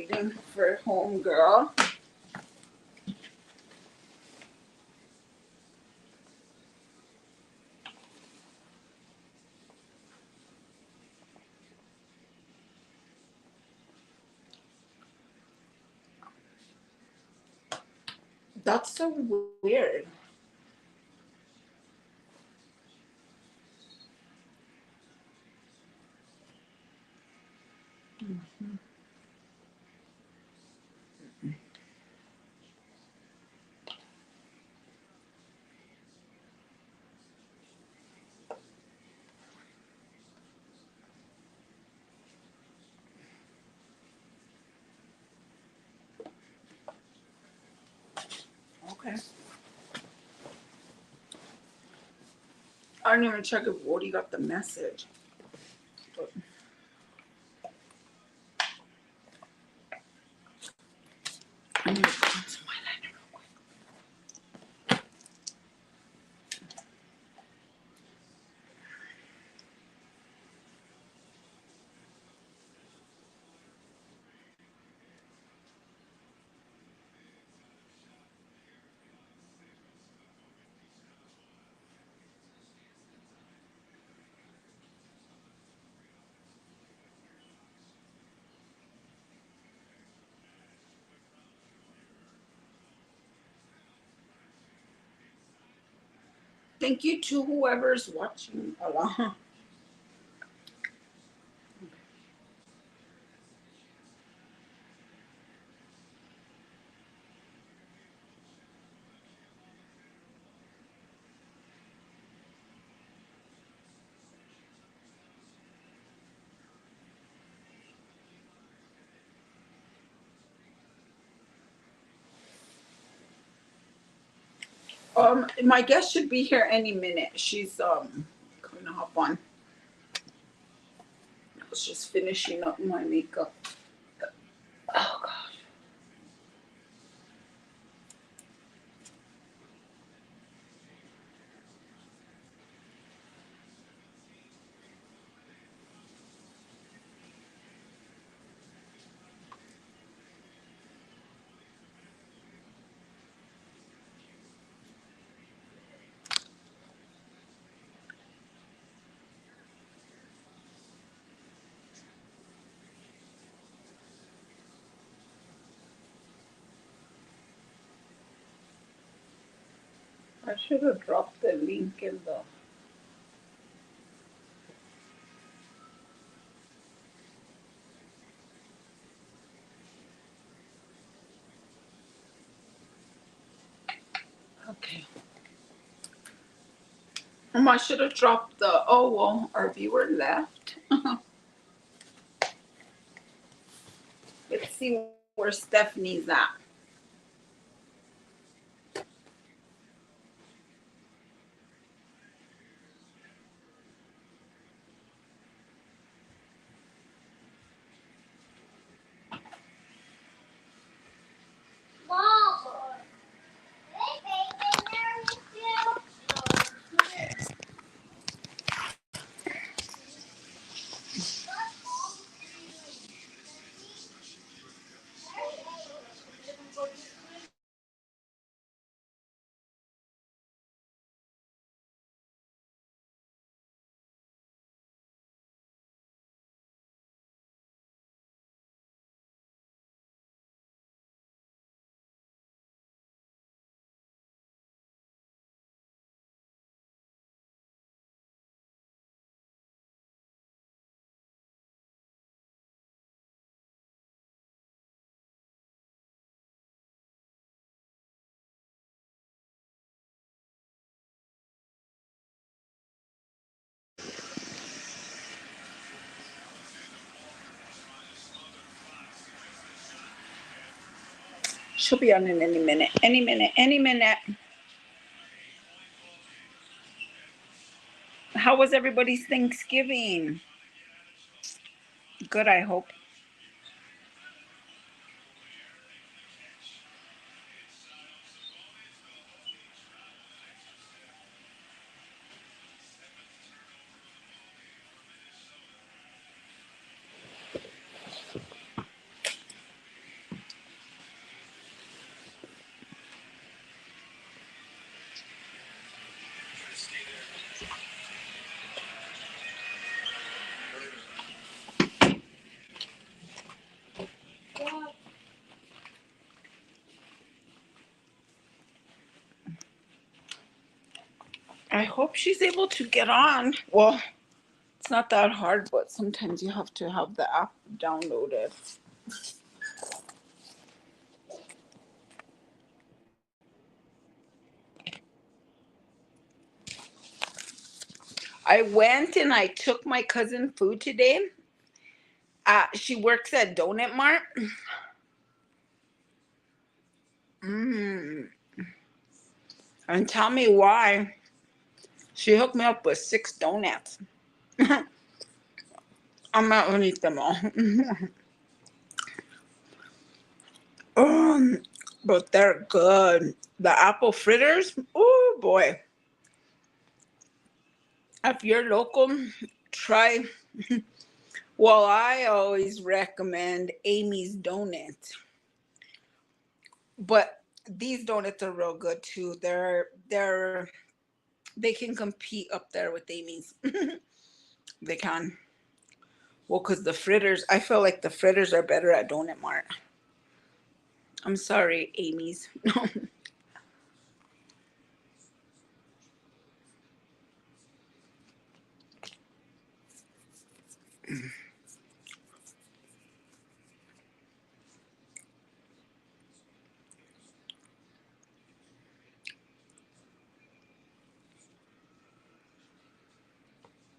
waiting for home girl. That's so weird. Okay. I didn't even check if Woody got the message. But I need to go into my lighter. Thank you to whoever's watching along. My guest should be here any minute. She's coming to hop on. I was just finishing up my makeup. Oh god. I should have dropped the link in the. Okay. I should have dropped the. Oh well, our viewer left. Let's see where Stephanie's at. She'll be on in any minute. Any minute. Any minute. How was everybody's Thanksgiving? Good, I hope. I hope she's able to get on. Well, it's not that hard, but sometimes you have to have the app downloaded. I went and I took my cousin food today. She works at Donut Mart. Mm. And tell me why. She hooked me up with 6 donuts. I'm not gonna eat them all. um, but they're good. The apple fritters, oh boy. If you're local, try. Well, I always recommend Amy's Donut. But these donuts are real good too. They can compete up there with Amy's. They can. Well, because the fritters, I feel like the fritters are better at Donut Mart. I'm sorry, Amy's.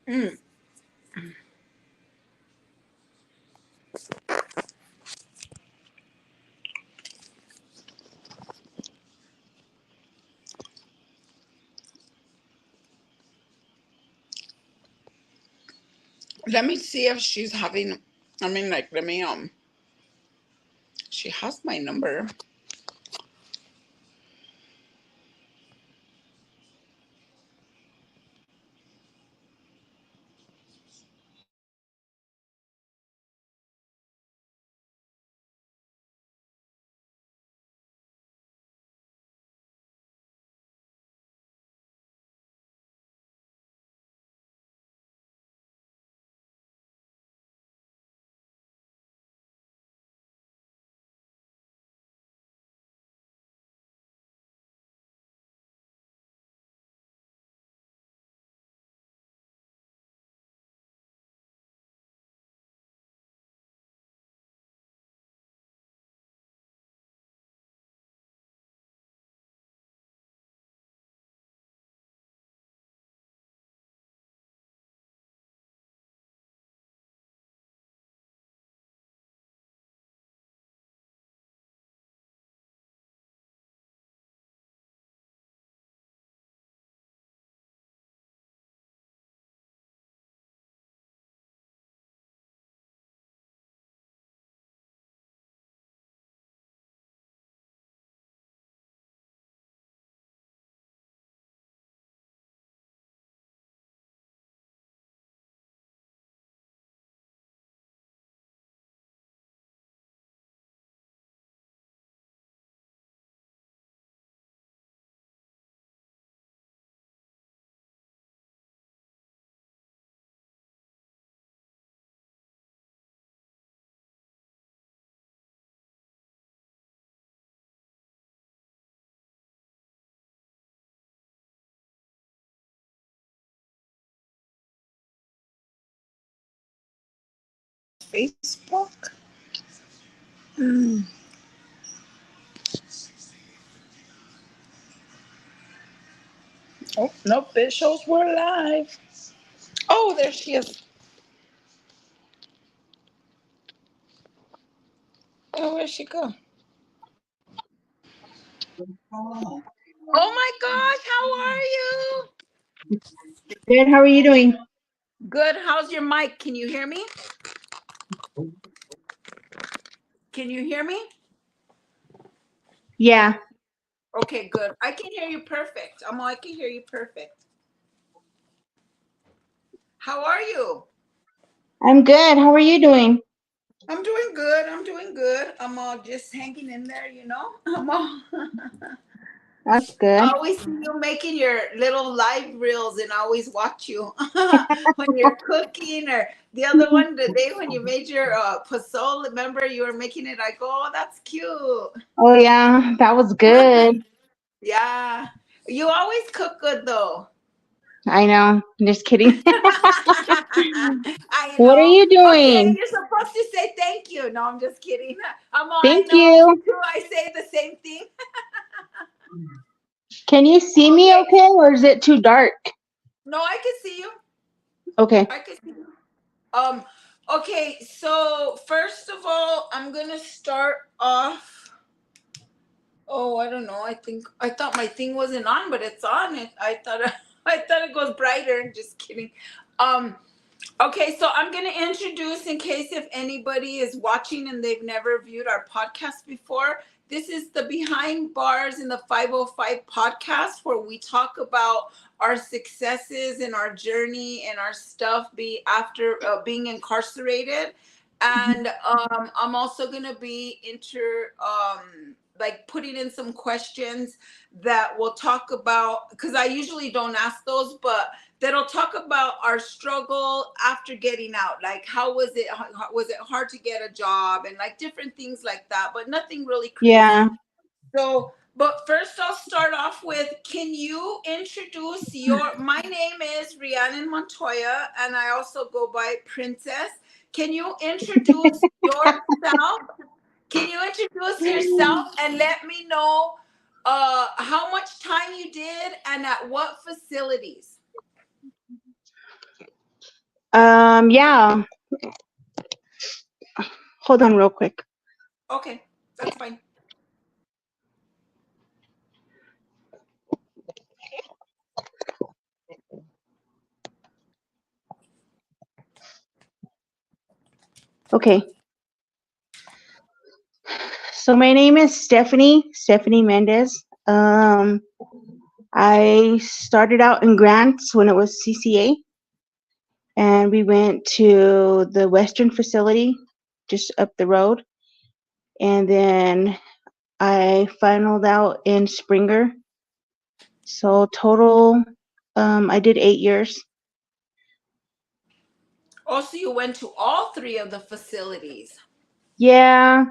Mm. Let me see if she's having. I mean, like, let me. She has my number. Facebook. Mm. Oh, nope. It shows we're live. Oh, there she is. Oh, where'd she go? Oh my gosh, how are you? Good. How are you doing? Good. How's your mic? Can you hear me? Can you hear me? Yeah, Okay, good. I can hear you perfect. I can hear you perfect. How are you? I'm good. How are you doing? I'm doing good. I'm doing good. I'm all just hanging in there. I'm all That's I good. always see you making your little live reels and I always watch you when you're cooking or the other one the day when you made your pozole, remember you were making it, I go, oh, that's cute. Oh yeah, that was good. Yeah. You always cook good though. I know. Just kidding. I What are know. you Okay, doing? you're supposed to say thank you. No, I'm just kidding. I Thank know. Me you. too. I say the same thing. Can you see me Okay. okay, or is it too dark? No, I can see you. Okay. I can see you. Okay, so first of all, I'm gonna start off. Oh, I don't know. I thought my thing wasn't on, but it's on. I thought I thought it goes brighter. Just kidding. Um, okay, so I'm gonna introduce in case if anybody is watching and they've never viewed our podcast before. This is the Behind Bars in the 505 podcast where we talk about our successes and our journey and our stuff after being incarcerated. And I'm also gonna be like putting in some questions that we'll talk about because I usually don't ask those, but that'll talk about our struggle after getting out. Like, how was it? Was it hard to get a job and like different things like that, but nothing really Yeah. crazy. So, but first I'll start off with, can you introduce my name is Rhiannon Montoya and I also go by Princess. Can you introduce yourself? Can you introduce yourself and let me know how much time you did and at what facilities? Yeah. Hold on real quick. Okay, that's fine. Okay. So my name is Stephanie Mendez. I started out in Grants when it was CCA, and we went to the Western facility just up the road, and then I finaled out in Springer. So total, I did 8 years. Also, you went to all three of the facilities. Yeah,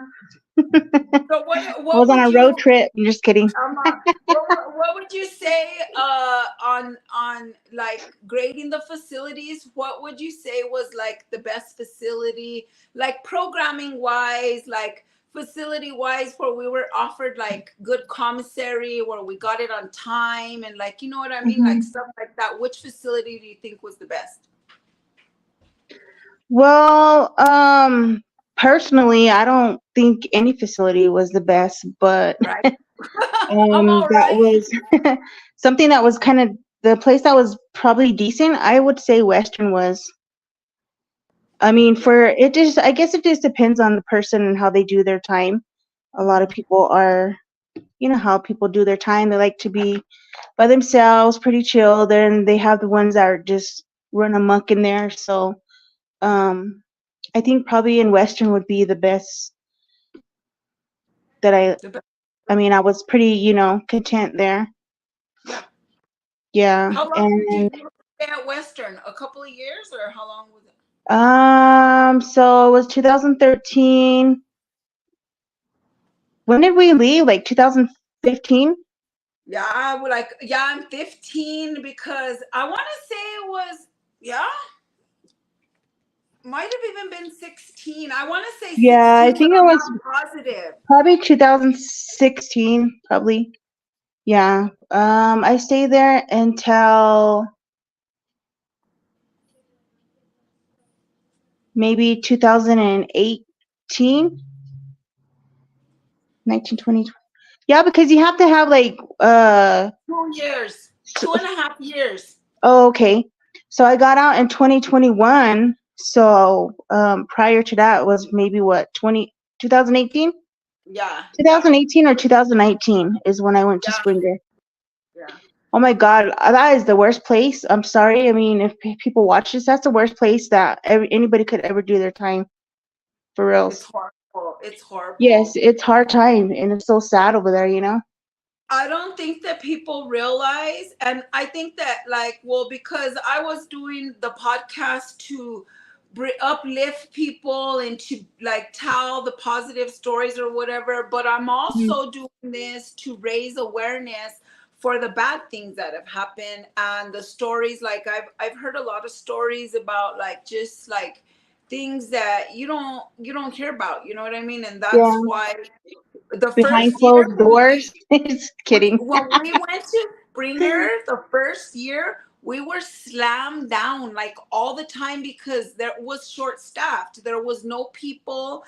So I was what on would a you road trip. I'm just kidding. what would you say on like grading the facilities? What would you say was like the best facility, like programming wise, like facility wise, where we were offered like good commissary, where we got it on time, and like you know what I mean, like Mhm. stuff like that. Which facility do you think was the best? Well, personally, I don't think any facility was the best, but Right. I'm all that right. was something that was kind of the place that was probably decent. I would say Western was. I mean, for it just, I guess it just depends on the person and how they do their time. A lot of people are, you know, how people do their time. They like to be by themselves, pretty chill. Then they have the ones that are just run amok in there. So, um, I think probably in Western would be the best that The best. I mean, I was pretty, you know, content there. Yeah. Yeah. How long did And you stay at Western? A couple of years, or how long was it? so it was 2013. When did we leave? Like 2015? Yeah, I would like. Yeah, I'm 15 because I want to say it was. Yeah, might have even been 16. I want to say Yeah, I 16, but think it I'm was not positive. probably 2016, probably. Yeah. I stayed there until maybe 2018, 19, 20. Yeah, because you have to have like 2 years, 2.5 years. oh, okay. So I got out in 2021. So prior to that was maybe what, 2018? Yeah, yeah, 2018 or 2019 is when I went to yeah, Springer. yeah. Oh my God, that is the worst place. I'm sorry. I mean, if people watch this, that's the worst place that anybody could ever do their time, for It's reals. horrible. It's Yes, horrible. it's hard time, and it's so sad over there, you know? I don't think that people realize, and I think that like, well, because I was doing the podcast to uplift people and to like tell the positive stories or whatever, but I'm Mhm. also doing this to raise awareness for the bad things that have happened and the stories. Like I've heard a lot of stories about like just like things that you don't hear about, you know what I mean? And Yeah. that's why the Behind first year closed doors. Just kidding. when we went to Springer the first year, we were slammed down like all the time because there was short staffed. There was no people.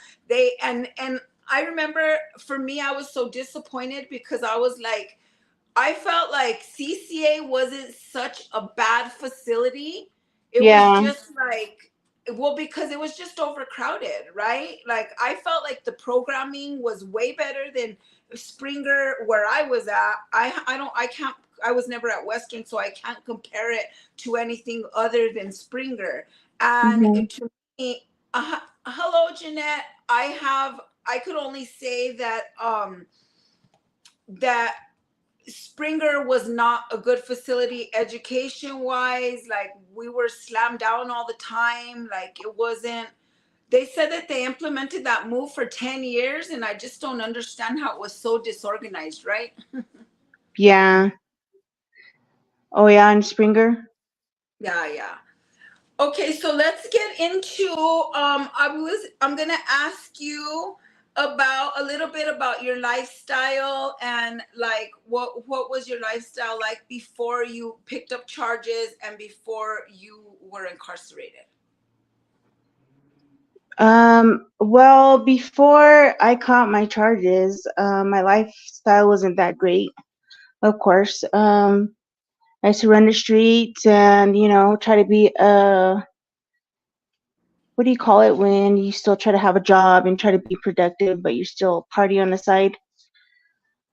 And I remember for me, I was so disappointed because I was like, I felt like CCA wasn't such a bad facility. It was Yeah. just like, well, because it was just overcrowded, right? Like I felt like the programming was way better than Springer where I was at. I can't, I was never at Western, so I can't compare it to anything other than Springer. And Hmm. to me, hello, Jeanette. I could only say that that Springer was not a good facility education wise. Like we were slammed down all the time. Like it wasn't, they said that they implemented that move for 10 years and I just don't understand how it was so disorganized, right? Yeah. Oh yeah, and Springer. Yeah, yeah. Okay, so let's get into I'm gonna ask you about a little bit about your lifestyle and like what was your lifestyle like before you picked up charges and before you were incarcerated? Well, before I caught my charges, my lifestyle wasn't that great, of course. I used to run the streets and, try to be what do you call it when you still try to have a job and try to be productive, but you still party on the side?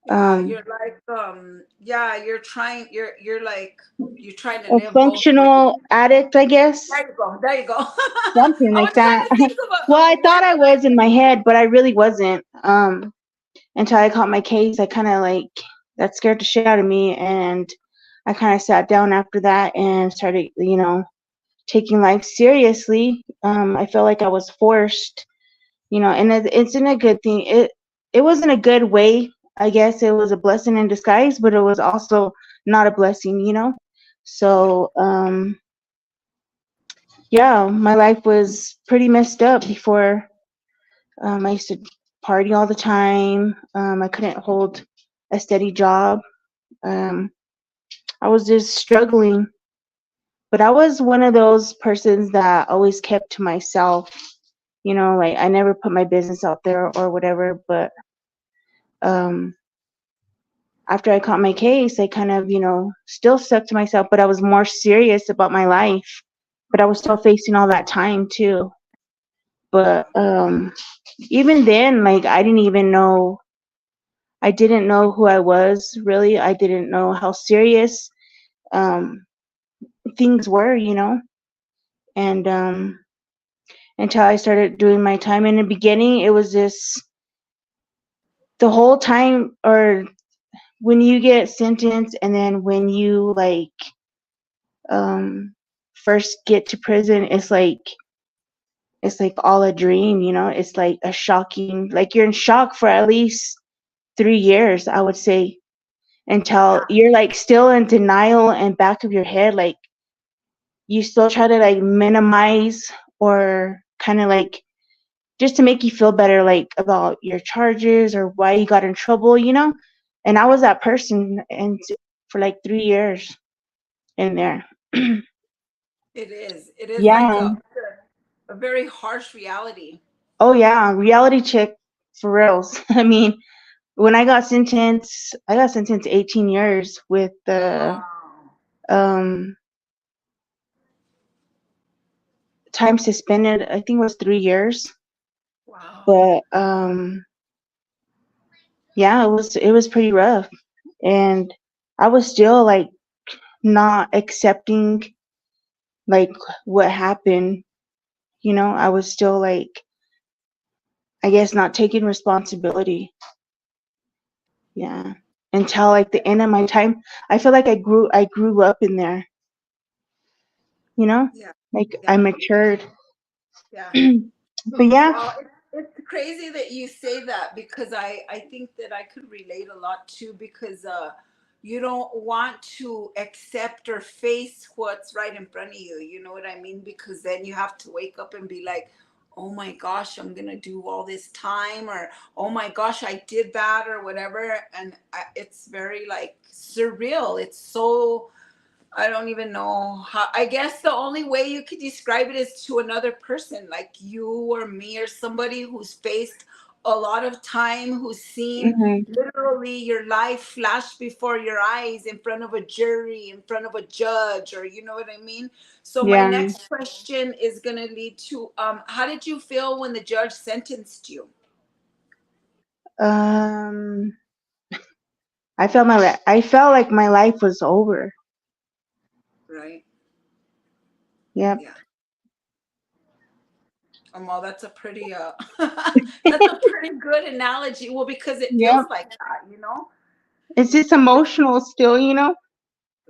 Yeah, Um, you're like yeah, you're like you're trying to a live both ways. functional addict, I guess, There you go. There you go. something I like was trying that. to think of Well, I a thought word, I but I was in my head, but I really wasn't. Until I caught my case, I kind of like that scared the shit out of me, and I kind of sat down after that and started, taking life seriously. I felt like I was forced, and it's in a good thing. It wasn't a good way. I guess it was a blessing in disguise, but it was also not a blessing. yeah. So, yeah, my life was pretty messed up before. I used to party all the time. I couldn't hold a steady job. Um, I was just struggling, but I was one of those persons that always kept to myself. Like I never put my business out there or whatever. But um, after I caught my case, I kind of, still stuck to myself, but I was more serious about my life. But I was still facing all that time too. But even then, like I didn't know who I was really. I didn't know how serious um, things were. And until I started doing my time in the beginning, it was just the whole time, or when you get sentenced and then when you like um, first get to prison, it's like all a dream. It's like a shocking, like you're in shock for at least 3 years, I would say, until Yeah. you're like still in denial and back of your head, like you still try to like minimize or kind of like just to make you feel better, like about your charges or why you got in trouble. And I was that person, and for like 3 years in there. It is. It is like Yeah. a very harsh reality. Oh yeah, reality check for reals. I mean, when I got sentenced to 18 years with the Wow. um time suspended. I think it was 3 years. Wow. But yeah, it was pretty rough. And I was still like not accepting like what happened. I was still like, I guess, not taking responsibility. Yeah. Until like the end of my time, I feel like I grew up in there, you know? Yeah. Like I Yeah. matured. Yeah. But yeah. Well, it's crazy that you say that because I think that I could relate a lot too because you don't want to accept or face what's right in front of you. You know what I mean? Because then you have to wake up and be like, oh my gosh, I'm gonna do all this time, or oh my gosh, I did that, or whatever. And it's very like surreal. It's so, I don't even know how. I guess the only way you could describe it is to another person, like you or me or somebody who's faced a lot of time, who's seen Hmm. literally your life flash before your eyes in front of a jury, in front of a judge, or you know what I mean? So my Yeah. next question is going to lead to how did you feel when the judge sentenced you? Um, I felt like my life was over. Right. Yep. Yeah. Well, that's a pretty that's a pretty good analogy. Well, because it feels Yep. like that, you know. It's just emotional still, you know?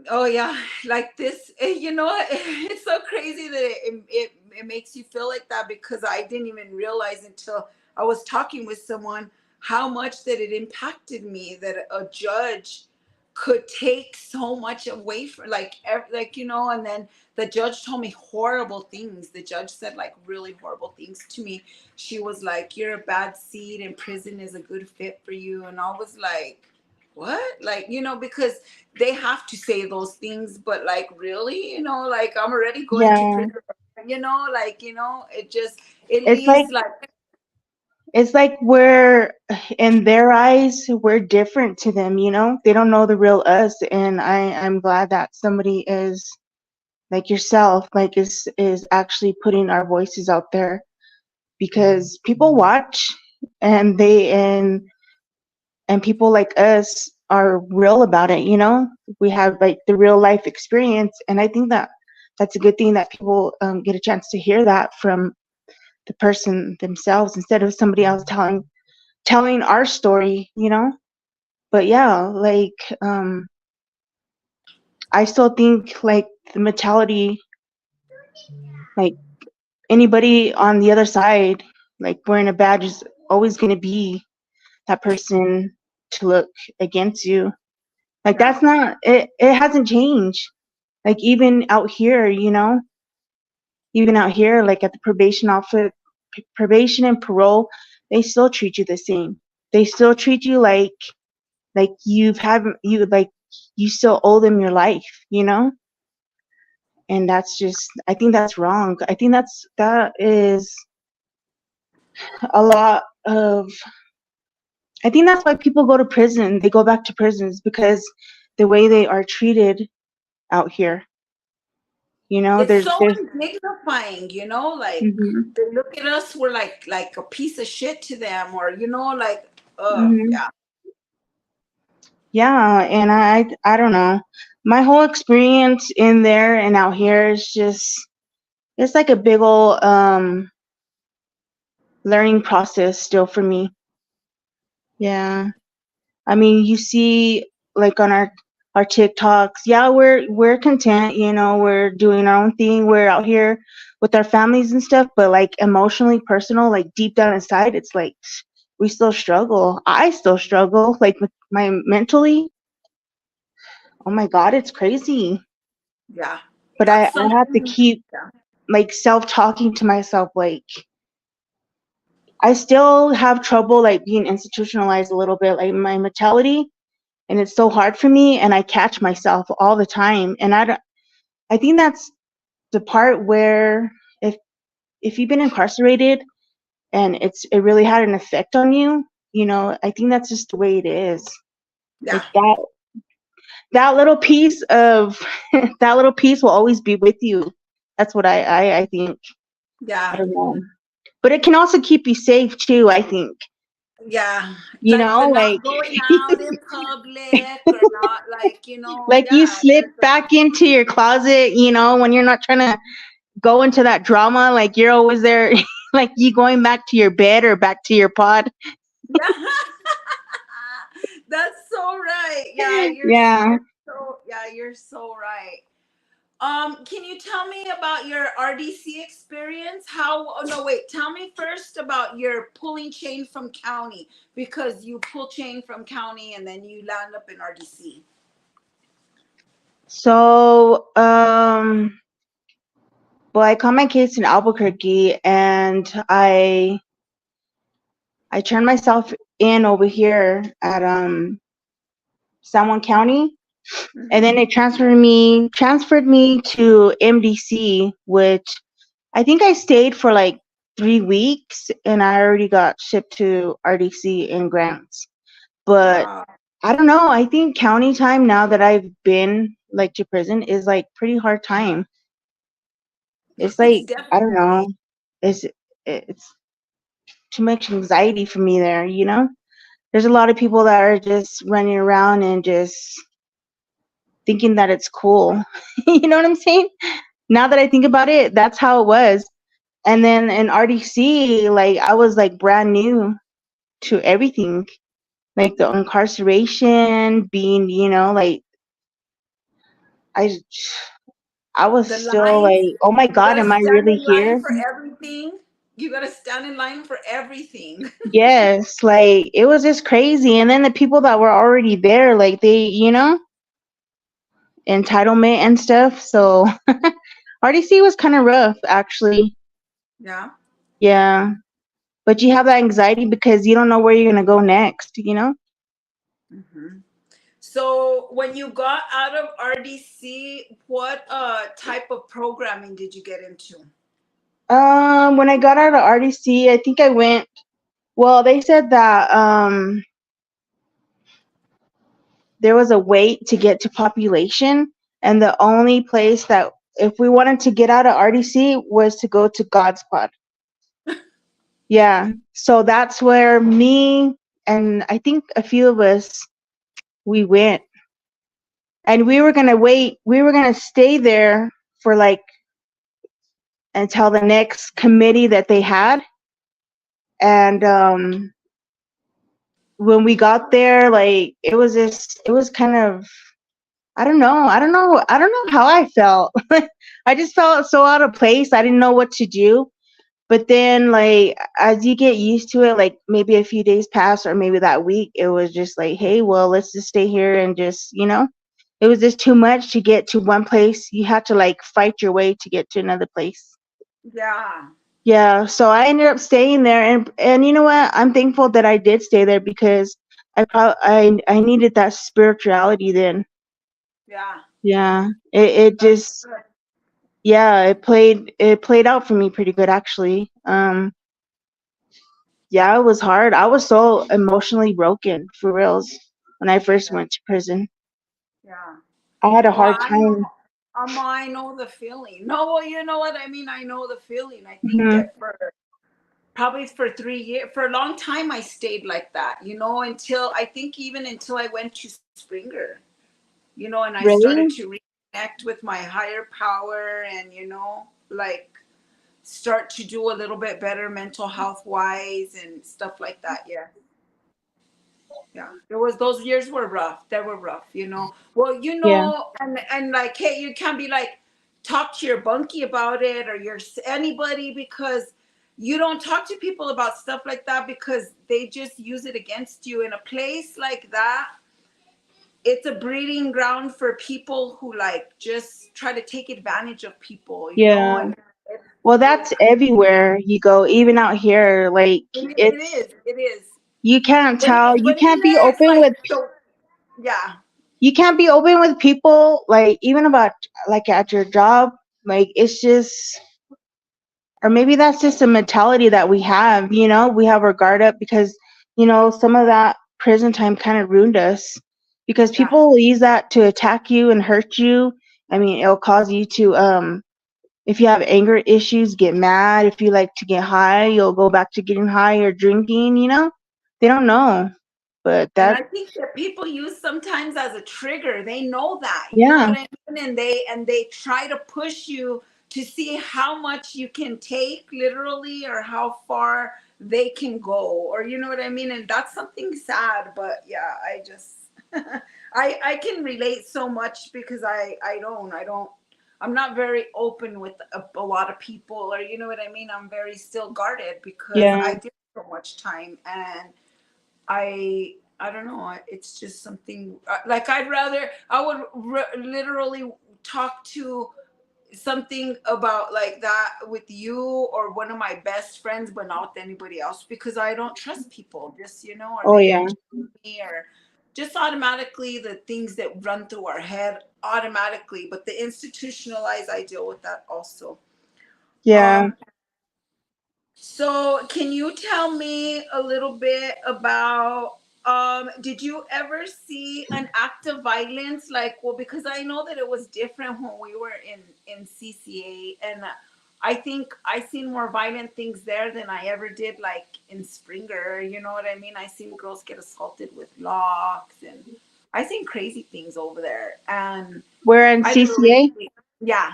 Oh yeah, like this. You know, it's so crazy that it makes you feel like that, because I didn't even realize until I was talking with someone how much that it impacted me, that a judge could take so much away from, like like, you know. And then the judge told me horrible things. The judge said like really horrible things to me. She was like, you're a bad seed and prison is a good fit for you. And I was like, what? Like, you know, because they have to say those things, but like, really, you know, like I'm already going to Yeah. prison, you know, like, you know, it just, it It's like leaves like, it's like we're in their eyes, we're different to them, you know? They don't know the real us, and I'm glad that somebody is like yourself, like is actually putting our voices out there, because people watch, and and people like us are real about it, you know? We have like the real life experience, and I think that that's a good thing, that people get a chance to hear that from the person themselves, instead of somebody else telling our story, you know? But yeah, like I still think like the mentality, like anybody on the other side, like wearing a badge, is always going to be that person to look against you. Like yeah, that's not it. It hasn't changed. Like even out here, you know, even out here, like at the probation office, probation and parole, they still treat you the same. They still treat you like you like you still owe them your life, you know. And that's just, I think that's wrong. I think that is a lot of, I think that's why people go to prison. They go back to prisons, because the way they are treated out here, you know, it's there's so there's dignifying, you know, like hmm they look at us, we're like a piece of shit to them, or, you know, like, hmm yeah, yeah. And I don't know, my whole experience in there and out here is just, it's like a big old learning process still for me. Yeah. I mean, you see, like on our TikToks, yeah, we're content, you know, we're doing our own thing, we're out here with our families and stuff, but like emotionally, personal, like deep down inside, it's like we still struggle. I still struggle, like with my mentally. Oh my God, it's crazy. yeah, But that's I have to something. keep Yeah, like self-talking to myself, like I still have trouble like being institutionalized a little bit, like my mentality, and it's so hard for me, and I catch myself all the time. And I think that's the part where if you've been incarcerated and it really had an effect on you, you know, I think that's just the way it is. yeah, Like that little piece of that little piece will always be with you. That's what I think. I yeah. don't know. But it can also keep you safe too, I think. Yeah, You like the know, like not going out in public, or not, like, you know, like you yeah, slip there's back into your closet, you know, when you're not trying to go into that drama, like you're always there, like you going back to your bed or back to your pod. yeah. That's so right. Yeah, Yeah. you're so, yeah, you're so right. Can you tell me about your RDC experience? How, oh no, wait, tell me first about your pulling chain from county, because you pull chain from county and then you land up in RDC. So, well, I caught my case in Albuquerque, and I turned myself in over here at San Juan County, and then Mhm. they transferred me to MDC, which I think I stayed for like 3 weeks, and I already got shipped to RDC in Grants. But Wow. I don't know. I think county time, now that I've been like to prison, is like pretty hard time. It's It's like, I don't definitely. know. It's too much anxiety for me there, you know? There's a lot of people that are just running around and just thinking that it's cool. You know what I'm saying? Now that I think about it, that's how it was. And then in RDC, like I was like brand new to everything. Like the incarceration, being, like I I was The still lines, like, oh my you God, gotta am I stand really in line here? for everything. You gotta stand in line for everything. Yes, like it was just crazy. And then the people that were already there, like they, entitlement and stuff. So RDC was kind of rough, actually. Yeah. Yeah. But you have that anxiety because you don't know where you're going to go next, Hmm. So when you got out of RDC, what type of programming did you get into? When I got out of RDC, I think I went, well, they said that there was a wait to get to population, and the only place that if we wanted to get out of RDC was to go to God's Pod. Yeah. So that's where me and I think a few of us we went. And we were gonna stay there for like until the next committee that they had. And when we got there, like it was kind of, I don't know how I felt. I just felt so out of place. I didn't know what to do. But then, like, as you get used to it, like maybe a few days pass or maybe that week, it was just like, hey, well, let's just stay here and just, it was just too much to get to one place. You had to like fight your way to get to another place. Yeah. Yeah, so I ended up staying there, and you know what? I'm thankful that I did stay there because I needed that spirituality then. Yeah. Yeah, it That's just, good. yeah, it played out for me pretty good actually. Yeah, it was hard. I was so emotionally broken for reals when I first Yeah. went to prison. Yeah. I had a Well, hard I know, time. I know the feeling. No, well, you know what I mean. I know the feeling. I think Hmm. that for probably for 3 years, for a long time, I stayed like that. Until I think even until I went to Springer. And I started Really? to reconnect with my higher power, and like start to do a little bit better mental health wise and stuff like that. Yeah. Yeah, it was, those years were rough. They were rough. Well, Yeah. and like, hey, you can't be like, talk to your bunkie about it, or your anybody, because you don't talk to people about stuff like that, because they just use it against you. In a place like that, it's a breeding ground for people who like just try to take advantage of people. Yeah. And Well, it, that's everywhere you go, even out here. Like it is. you can't tell, But even there, it's like, so, yeah. you can't be open with people, like even about like at your job. Like it's just, or maybe that's just a mentality that we have. We have our guard up because some of that prison time kind of ruined us because Yeah. people will use that to attack you and hurt you. I mean, it'll cause you to if you have anger issues, get mad. If you like to get high, you'll go back to getting high or drinking. They don't know, but And that, I think that people use sometimes as a trigger. They know that, you know yeah, what I mean? And they try to push you to see how much you can take literally, or how far they can go, or you know what I mean? And that's something sad, but yeah, I just I can relate so much, because I'm not very open with a lot of people, or you know what I mean? I'm very still guarded, because yeah, I did so much time, and I I don't know. It's just something like I would literally talk to something about like that with you or one of my best friends, but not with anybody else because I don't trust people. Just, or Oh they yeah. betray me or just automatically the things that run through our head automatically. But the institutionalized, I deal with that also. Yeah. Um, so, can you tell me a little bit about did you ever see an act of violence like because I know that it was different when we were in CCA and I think I seen more violent things there than I ever did like in Springer, you know what I mean? I seen girls get assaulted with locks and I seen crazy things over there and We're in I CCA. literally yeah.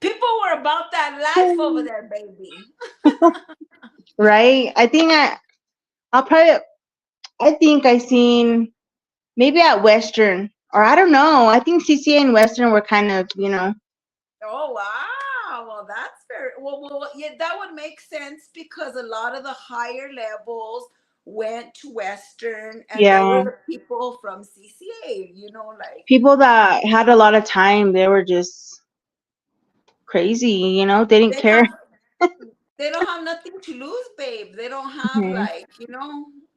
People were about that life over there, baby. Right? I'll probably I think I seen maybe at Western or I don't know. I think CCA and Western were kind of, Oh wow! Well, that's very well. Yeah, that would make sense because a lot of the higher levels went to Western, and they yeah, were the people from CCA. Like people that had a lot of time, they were just crazy, they didn't they care. have, they don't have nothing to lose, babe. They don't have Mhm. like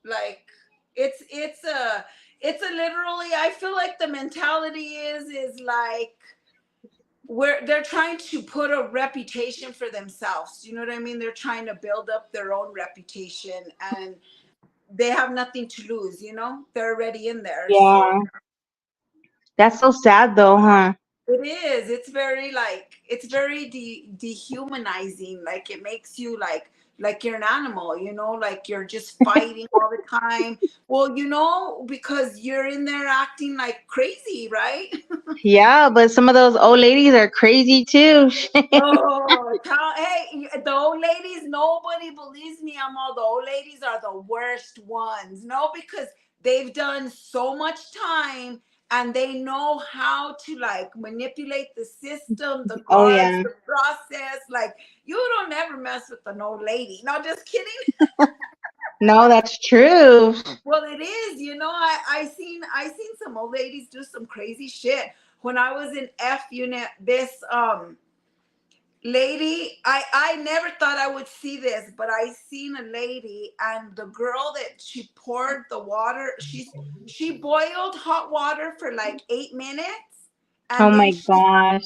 like it's a literally. I feel like the mentality is like where they're trying to put a reputation for themselves. You know what I mean? They're trying to build up their own reputation and they have nothing to lose, They're already in there. So Yeah. That's so sad though, huh? it is. It's very dehumanizing. Like it makes you like you're an animal, like you're just fighting all the time. Well, because you're in there acting like crazy, right? Yeah, but some of those old ladies are crazy too. Oh, hey, the old ladies, nobody believes me. The old ladies are the worst ones. No, because they've done so much time and they know how to like manipulate the system, the Oh guards, yeah. the process. Like, you don't ever mess with an old lady. No, just kidding. No, that's true. Well, it is, I seen some old ladies do some crazy shit. When I was in F unit, this lady, I never thought I would see this, but I seen a lady and the girl that she poured the water, she boiled hot water for like 8 minutes Oh and then my she gosh.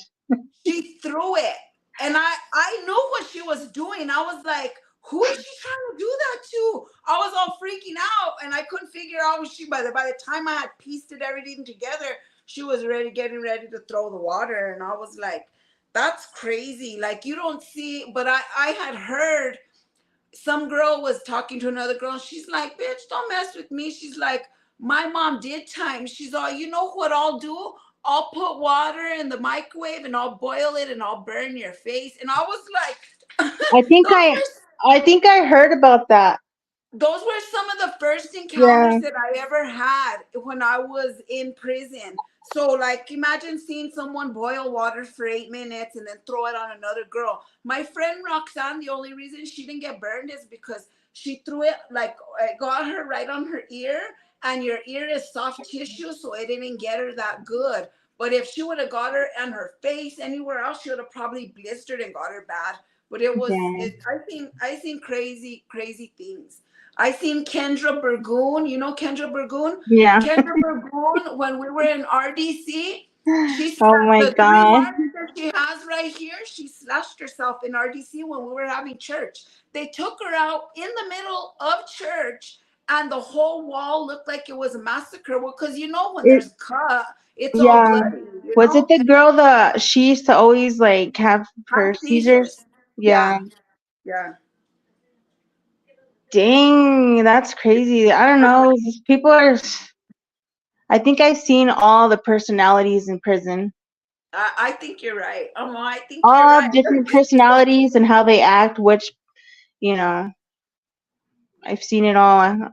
she threw it. And I knew what she was doing. I was like, who is she trying to do that to? I was all freaking out and I couldn't figure out what by the time I had pieced everything together, she was getting ready to throw the water. And I was like, that's crazy. Like you don't see, but I had heard some girl was talking to another girl. She's like, bitch, don't mess with me. She's like, my mom did time. She's all, you know what I'll do? I'll put water in the microwave and I'll boil it and I'll burn your face. And I was like, I think those I were I think I heard about that. those were some of the first Yeah. encounters that I ever had when I was in prison. So, like, imagine seeing someone boil water for 8 minutes and then throw it on another girl. My friend Roxanne, the only reason she didn't get burned is because she threw it, like, it got her right on her ear, and your ear is soft tissue, so it didn't get her that good. But if she would have got her on her face anywhere else, she would have probably blistered and got her bad. But Yeah. I think crazy, crazy things. I seen Kendra Burgoon. You know Kendra Burgoon? Yeah. Kendra Burgoon, when we were in RDC, Oh my the three god. marks that she has right here, she slashed herself in RDC when we were having church. They took her out in the middle of church, and the whole wall looked like it was a massacre. Well, because when It, there's cut, it's all yeah. bloody, Was it the girl that she used to always like have have her seizures? seizures. Yeah. Yeah, yeah. Dang, that's crazy. I don't know. These people are. I think I've seen all the personalities in prison. I think you're right. I think you're All right. different personalities and how they act, which, you know, I've seen it all.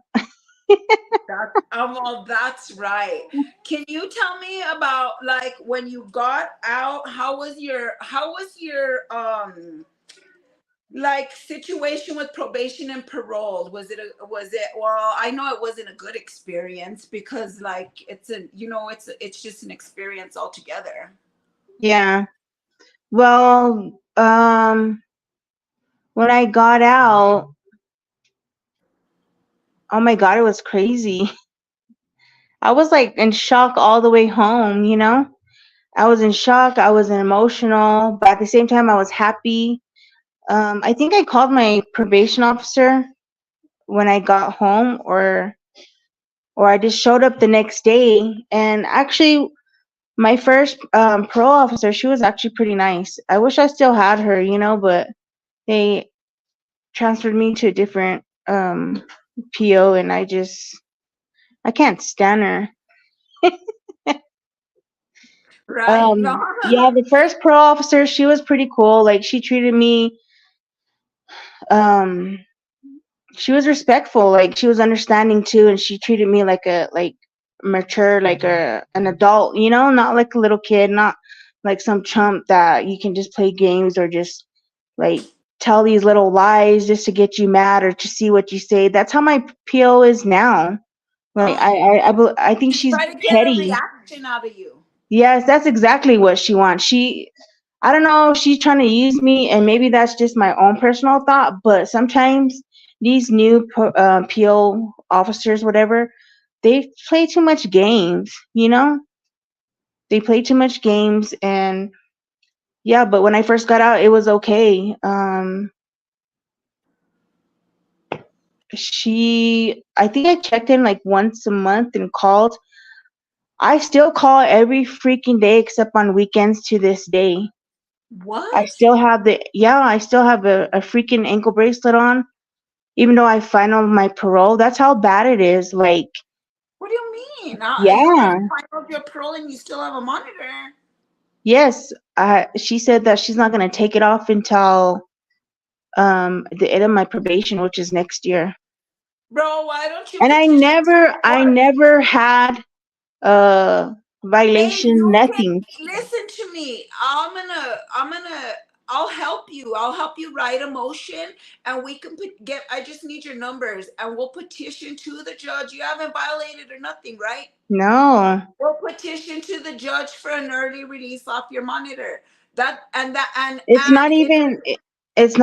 Well, that's right. Can you tell me about like when you got out? How was your like situation with probation and parole, was it well, I know it wasn't a good experience because like it's just an experience altogether. Yeah. Well, when I got out, oh my God, it was crazy. I was like in shock all the way home, you know? I was in shock, I was emotional, but at the same time I was happy. I think I called my probation officer when I got home, or I just showed up the next day. And actually, my first parole officer, she was actually pretty nice. I wish I still had her, you know, but they transferred me to a different PO, and I can't stand her. Right? No. Yeah, the first parole officer, she was pretty cool. Like she treated me, um, she was respectful. Like she was understanding too, and she treated me like a mature, like an adult, you know, not like a little kid, not like some chump that you can just play games or just like tell these little lies just to get you mad or to see what you say. That's how my PO is now. Like I think she's Try to get a petty. reaction out of you. Yes, that's exactly what she wants. I don't know, she's trying to use me, and maybe that's just my own personal thought, but sometimes these new PO officers, whatever, they play too much games, you know? They play too much games, and yeah, but when I first got out, it was okay. I think I checked in like once a month and called. I still call every freaking day except on weekends to this day. What? I still have a freaking ankle bracelet on, even though I finalized my parole. That's how bad it is. Like, What do you mean? You already yeah, filed your parole and you still have a monitor. yes. She said that she's not gonna take it off until the end of my probation, which is next year. Bro, why don't you And petition to the I court? never had a Babe, violation, you can nothing. listen to me. I'll help you. I'll help you write a motion and we can I just need your numbers and we'll petition to the judge. You haven't violated or nothing, right? No, We'll petition to the judge for an early release off your monitor. it's And not if even. It's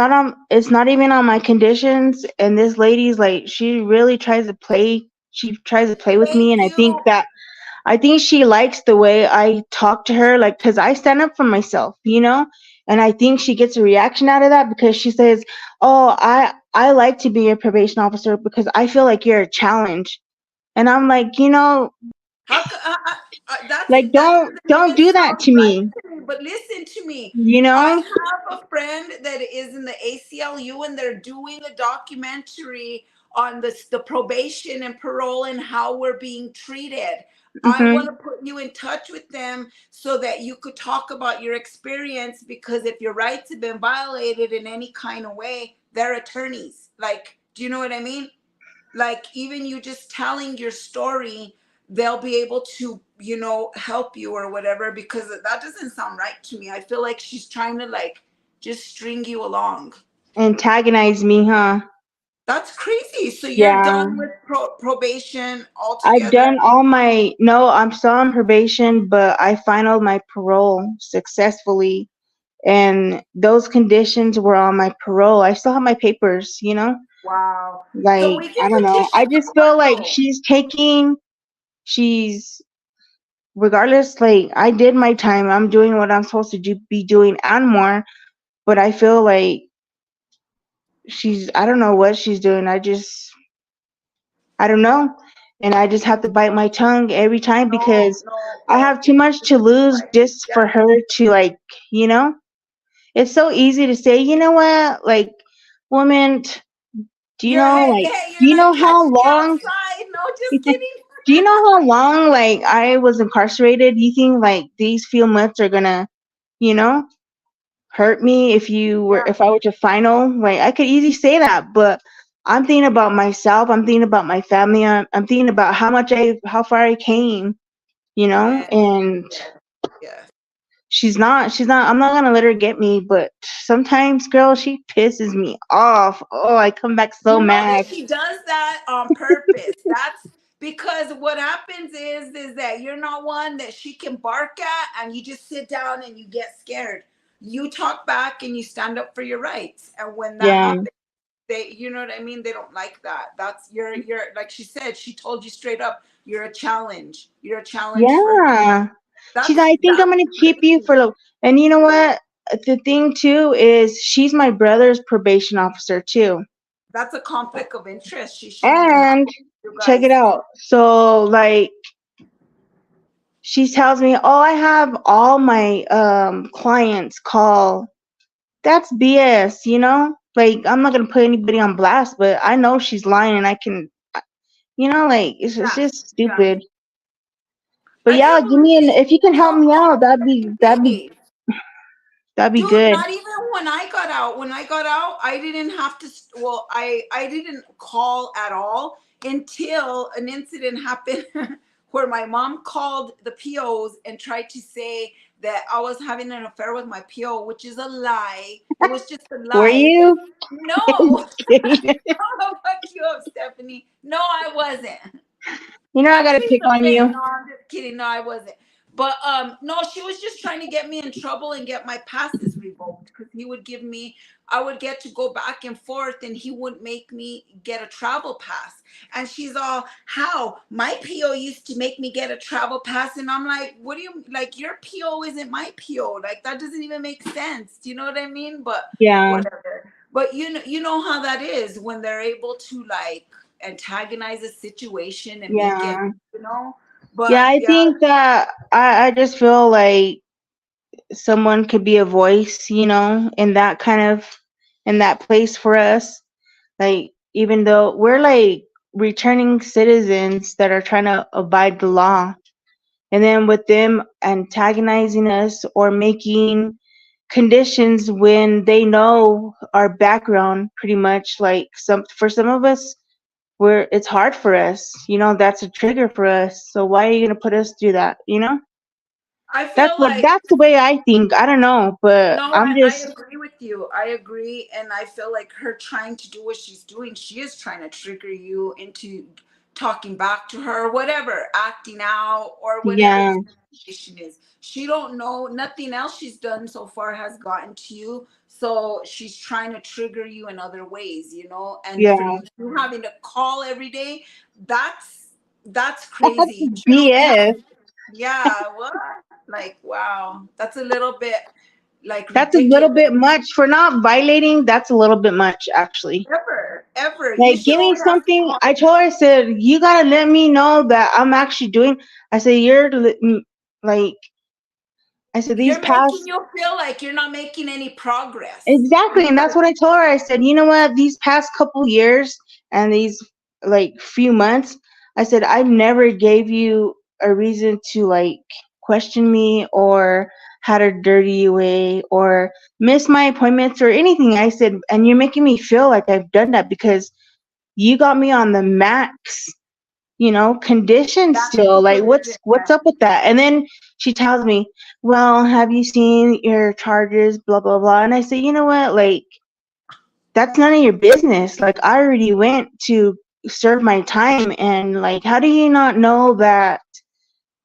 not even on my conditions. And this lady's like, she really tries to play. She tries to play with me, thank and you. I think she likes the way I talk to her, like, because I stand up for myself, you know? And I think she gets a reaction out of that because she says, "Oh, I like to be a probation officer because I feel like you're a challenge." And I'm like, How like that doesn't don't even do that sound to right me, to me. But listen to me. you I know? have a friend that is in the ACLU and they're doing a documentary on the probation and parole and how we're being treated. I want Mhm. to put you in touch with them so that you could talk about your experience because if your rights have been violated in any kind of way, they're attorneys. Like, do you know what I mean? Like even you just telling your story, they'll be able to help you or whatever, because that doesn't sound right to me. I feel like she's trying to like just string you along. Antagonize me, huh? That's crazy. So you're Yeah. done with probation I've altogether? done all my no, I'm still on probation, but I finalized my parole successfully. And those conditions were on my parole. I still have my papers, you know? Wow. So Like, we I can don't know. petition I the just court feel like though. she's, regardless, like, I did my time. I'm doing what I'm supposed to be doing and more. But I feel like I don't know what she's doing. I don't know. And I just have to bite my tongue every time No, because no, I no, have too you much have to to lose fight. just Yeah. for her to, like, you know? It's so easy to say, you know what? Like, woman, do you know, Hey, like, hey, do you're you know like how catch me long, outside. No, just kidding. do you know how long, like, I was incarcerated? You think, like, these few months are gonna, you know, hurt me if I were to final? Like, I could easily say that, but I'm thinking about myself. I'm thinking about my family. I'm thinking about how far I came, you know, Yeah, and yeah, yeah. I'm not gonna let her get me, but sometimes, girl, she pisses me off. Oh, I come back so You know that mad. she does that on purpose. That's because what happens is that you're not one that she can bark at and you just sit down and you get scared. You talk back and you stand up for your rights. And when that Yeah, happens, they, you know what I mean? They don't like that. That's you're like she said, she told you straight up, you're a challenge. You're a challenge for them. yeah. She's That's like, I think I'm gonna keep you crazy. for and you know what? The thing too is she's my brother's probation officer too. That's a conflict of interest. She shouldn't even have And you check it guys. out. So like she tells me, "Oh, I have all my clients call." That's BS, you know? Like I'm not gonna put anybody on blast, but I know she's lying and I can, like it's Yeah, just yeah. stupid. But I yeah, can't give me believe if you can she help me almost out, paid. that'd be Dude, good. not even when I got out. When I got out, I didn't have to. Well, I didn't call at all until an incident happened where my mom called the POs and tried to say that I was having an affair with my PO, which is a lie. It was just a Were lie. you? No, Just kidding. I'll fuck you up, Stephanie. No, I wasn't. You know I gotta Actually, pick on submit. you. No, I'm just kidding. No, I wasn't. But no, she was just trying to get me in trouble and get my passes revoked because he would give me, I would get to go back and forth, and he wouldn't make me get a travel pass. And she's all, "How? My PO used to make me get a travel pass," and I'm like, "What do you like? Your PO isn't my PO. Like that doesn't even make sense. Do you know what I mean?" But Yeah, whatever. But you know how that is when they're able to like antagonize a situation and make it, yeah. you know. Yeah, But I yeah, think that I just feel like someone could be a voice, in that kind of in that place for us. Like even though we're like returning citizens that are trying to abide the law, and then with them antagonizing us or making conditions when they know our background pretty much, like some of us, where it's hard for us, that's a trigger for us. So why are you going to put us through that? I feel like That's the way I think. I don't know, but no, I'm I just agree with you. I agree, and I feel like her trying to do what she's doing, she is trying to trigger you into talking back to her, whatever, acting out or whatever yeah, the situation is. She don't know nothing else she's done so far has gotten to you. So she's trying to trigger you in other ways, and for yeah. you having to call every day, that's That's crazy. You don't have, BS. yeah, what? Like, wow, that's a little bit like That's a little ridiculous. bit much for not violating. That's a little bit much, actually. Ever. You Like, should give me only have to something. call. I told her, I said, you gotta let me know that I'm actually doing. I said, like, I said, these You're making past you feel like you're not making any progress. exactly, and that's what I told her. I said, you know what? These past couple years and these like few months, I said, I never gave you a reason to like question me or had to dirty you away or miss my appointments or anything. I said, and you're making me feel like I've done that because you got me on the max, condition That's still. Like, supervision. what's up with that? And then she tells me, well, have you seen your charges, blah blah blah. And I say, you know what, like, that's none of your business. Like, I already went to serve my time, and like, how do you not know that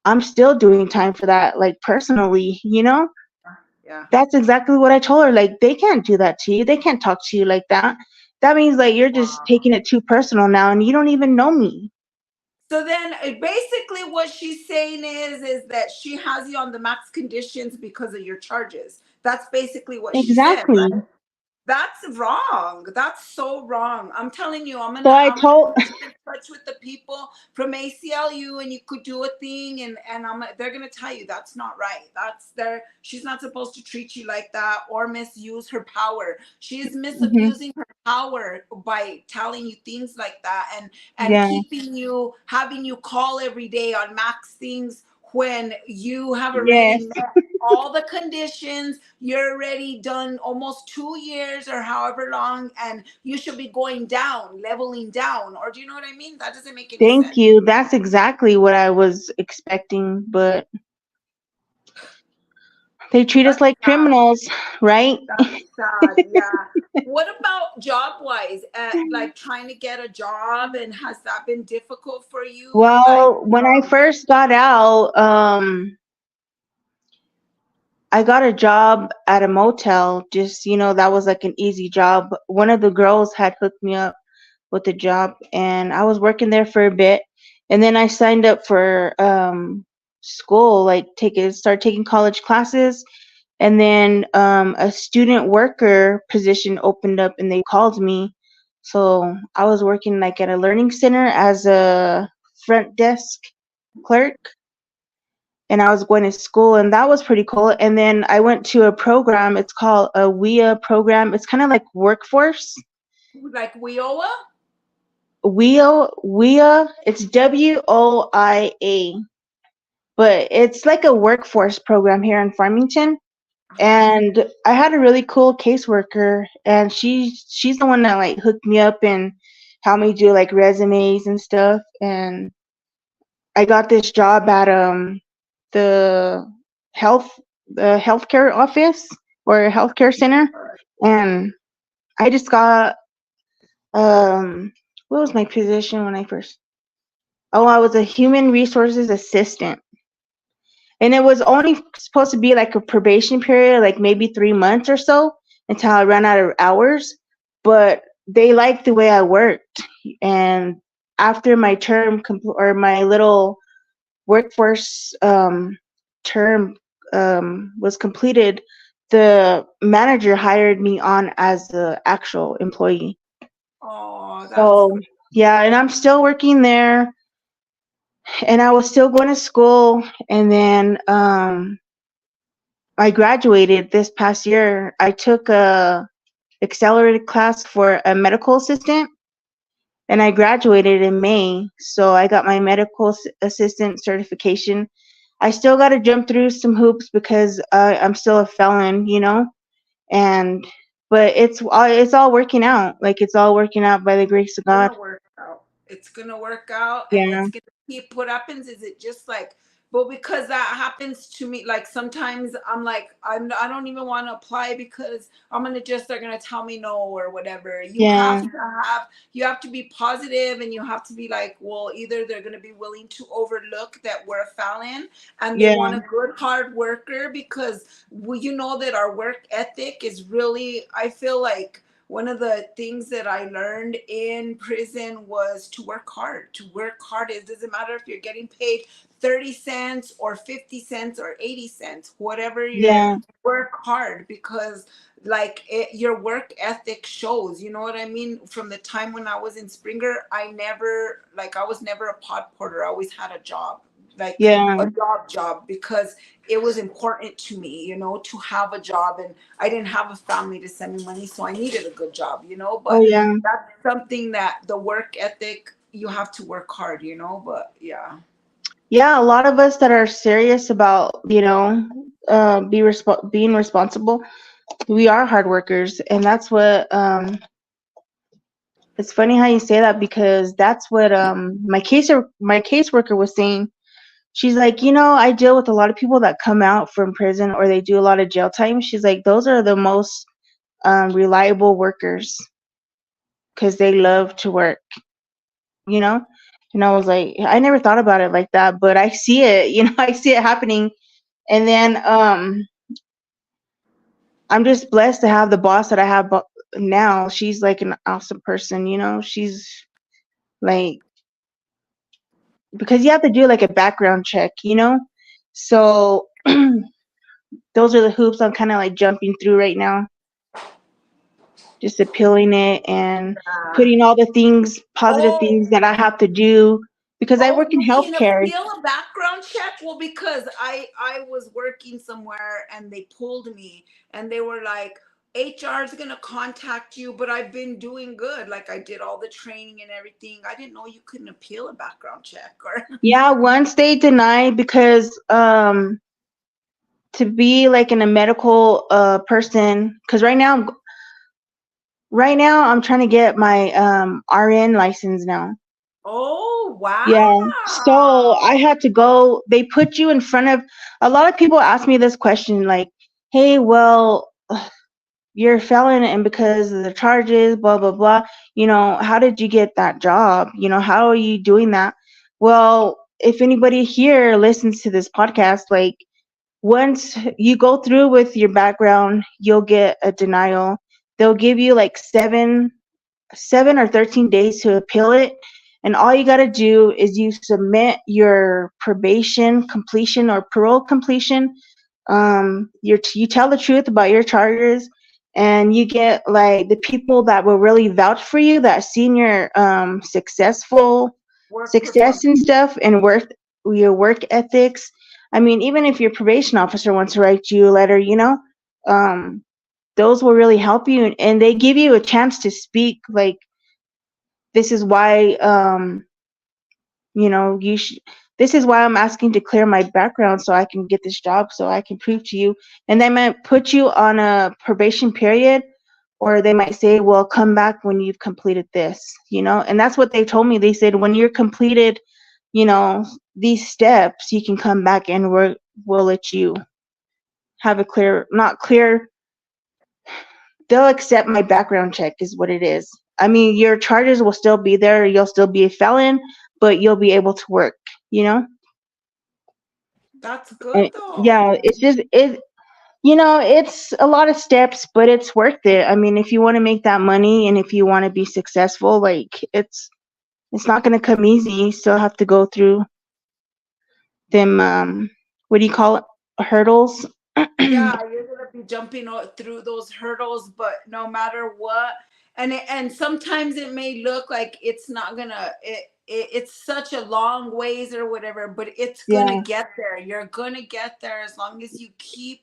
I'm still doing time for that, like, personally? Yeah. That's exactly what I told her. Like, they can't do that to you. They can't talk to you like that. That means like you're just Wow. taking it too personal now and you don't even know me. So then basically what she's saying is that she has you on the max conditions because of your charges. That's basically what she said, Exactly. right? That's wrong. That's so wrong. I'm telling you, So I I'm gonna told put you in touch with the people from ACLU, and you could do a thing, and they're gonna tell you that's not right. That's their She's not supposed to treat you like that or misuse her power. She's hmm misusing her power by telling you things like that and yeah, keeping you having you call every day on max things when you have already yes. met all the conditions. You're already done almost 2 years or however long, and you should be going down, leveling down. Or do you know what I mean? That doesn't make any Thank sense. you. That's exactly what I was expecting, but They treat us That's like sad. criminals, right? That's sad. Yeah. What about job wise? Like trying to get a job, and has that been difficult for you? Like, Well, when I first got out, I got a job at a motel. Just, that was like an easy job. One of the girls had hooked me up with a job, and I was working there for a bit. And then I signed up for school, like start taking college classes. And then a student worker position opened up, and they called me. So I was working like at a learning center as a front desk clerk, and I was going to school, and that was pretty cool. And then I went to a program. It's called a WIA program. It's kind of like workforce. like WIOA? WIA. It's WOIA, but it's like a workforce program here in Farmington. And I had a really cool caseworker, and she's the one that like hooked me up and helped me do like resumes and stuff. And I got this job at the health the healthcare office or healthcare center, and I just got what was my position when I first? Oh, I was a human resources assistant, and it was only supposed to be like a probation period, like maybe 3 months or so, until I ran out of hours. But they liked the way I worked, and after my term or my little workforce term was completed, the manager hired me on as the actual employee. Oh, that's So good. yeah, and I'm still working there, and I was still going to school, and then I graduated this past year. I took a accelerated class for a medical assistant, and I graduated in May. So I got my medical assistant certification. I still got to jump through some hoops because I'm still a felon, and but it's all working out. Like, it's all working out by the grace of God. Gonna work out. It's gonna work out, and Yeah, it's gonna keep. What happens is it just like, but because that happens to me, like sometimes I'm like, I don't even want to apply because they're gonna tell me no or whatever. yeah, You have to be positive, and you have to be like, well, either they're gonna be willing to overlook that we're a felon, and they yeah, want a good hard worker, because that our work ethic is really, I feel like one of the things that I learned in prison was to work hard. To work hard. It doesn't matter if you're getting paid 30 cents or 50 cents or 80 cents, whatever your yeah, work hard, because your work ethic shows, you know what I mean? From the time when I was in Springer, I was never a pod porter. I always had a job, like yeah. a job, because it was important to me, to have a job, and I didn't have a family to send me money, so I needed a good job, Oh, but yeah. that's something that the work ethic, you have to work hard, but yeah. Yeah, a lot of us that are serious about, being responsible, we are hard workers, and that's what it's funny how you say that, because that's what my caseworker was saying. She's like, I deal with a lot of people that come out from prison or they do a lot of jail time. She's like, those are the most reliable workers because they love to work, you know? And I was like, I never thought about it like that, but I see it, I see it happening. And then I'm just blessed to have the boss that I have now. She's like an awesome person, she's like, because you have to do like a background check, so those are the hoops I'm kind of like jumping through right now, just appealing it and Yeah. putting all the things, positive Oh, things that I have to do, because I work in you can healthcare. appeal a background check? Well, because I was working somewhere, and they pulled me, and they were like, HR is gonna contact you, but I've been doing good. Like, I did all the training and everything. I didn't know you couldn't appeal a background check, or Yeah, once they deny, because to be like in a medical person, because right now I'm trying to get my RN license now. oh Yeah. So wow. I had to go. They put you in front of, a lot of people ask me this question, like, hey, well, you're a felon, and because of the charges, blah, blah, blah, how did you get that job? How are you doing that? Well, if anybody here listens to this podcast, like, once you go through with your background, you'll get a denial. They'll give you like 7 or 13 days to appeal it. And all you got to do is you submit your probation completion or parole completion. You tell the truth about your charges, and you get like the people that will really vouch for you, that seen your successful Work success performance. and stuff, and your work ethics. I mean, even if your probation officer wants to write you a letter, um, those will really help you, and they give you a chance to speak. Like, this is why, you should. This is why I'm asking to clear my background so I can get this job, so I can prove to you. And they might put you on a probation period, or they might say, well, come back when you've completed this, and that's what they told me. They said, when you're completed, these steps, you can come back, and we'll let you have a not clear, they'll accept my background check is what it is. I mean, your charges will still be there. You'll still be a felon, but you'll be able to work, you know? That's good And though. yeah, it's just, it's a lot of steps, but it's worth it. I mean, if you want to make that money and if you want to be successful, like, it's not going to come easy. You still have to go through them, what do you call it? Hurdles. Yeah, you're gonna be jumping through those hurdles, but no matter what, and sometimes it may look like it's not gonna it's such a long ways or whatever, but it's gonna Yeah. get there. You're gonna get there as long as you keep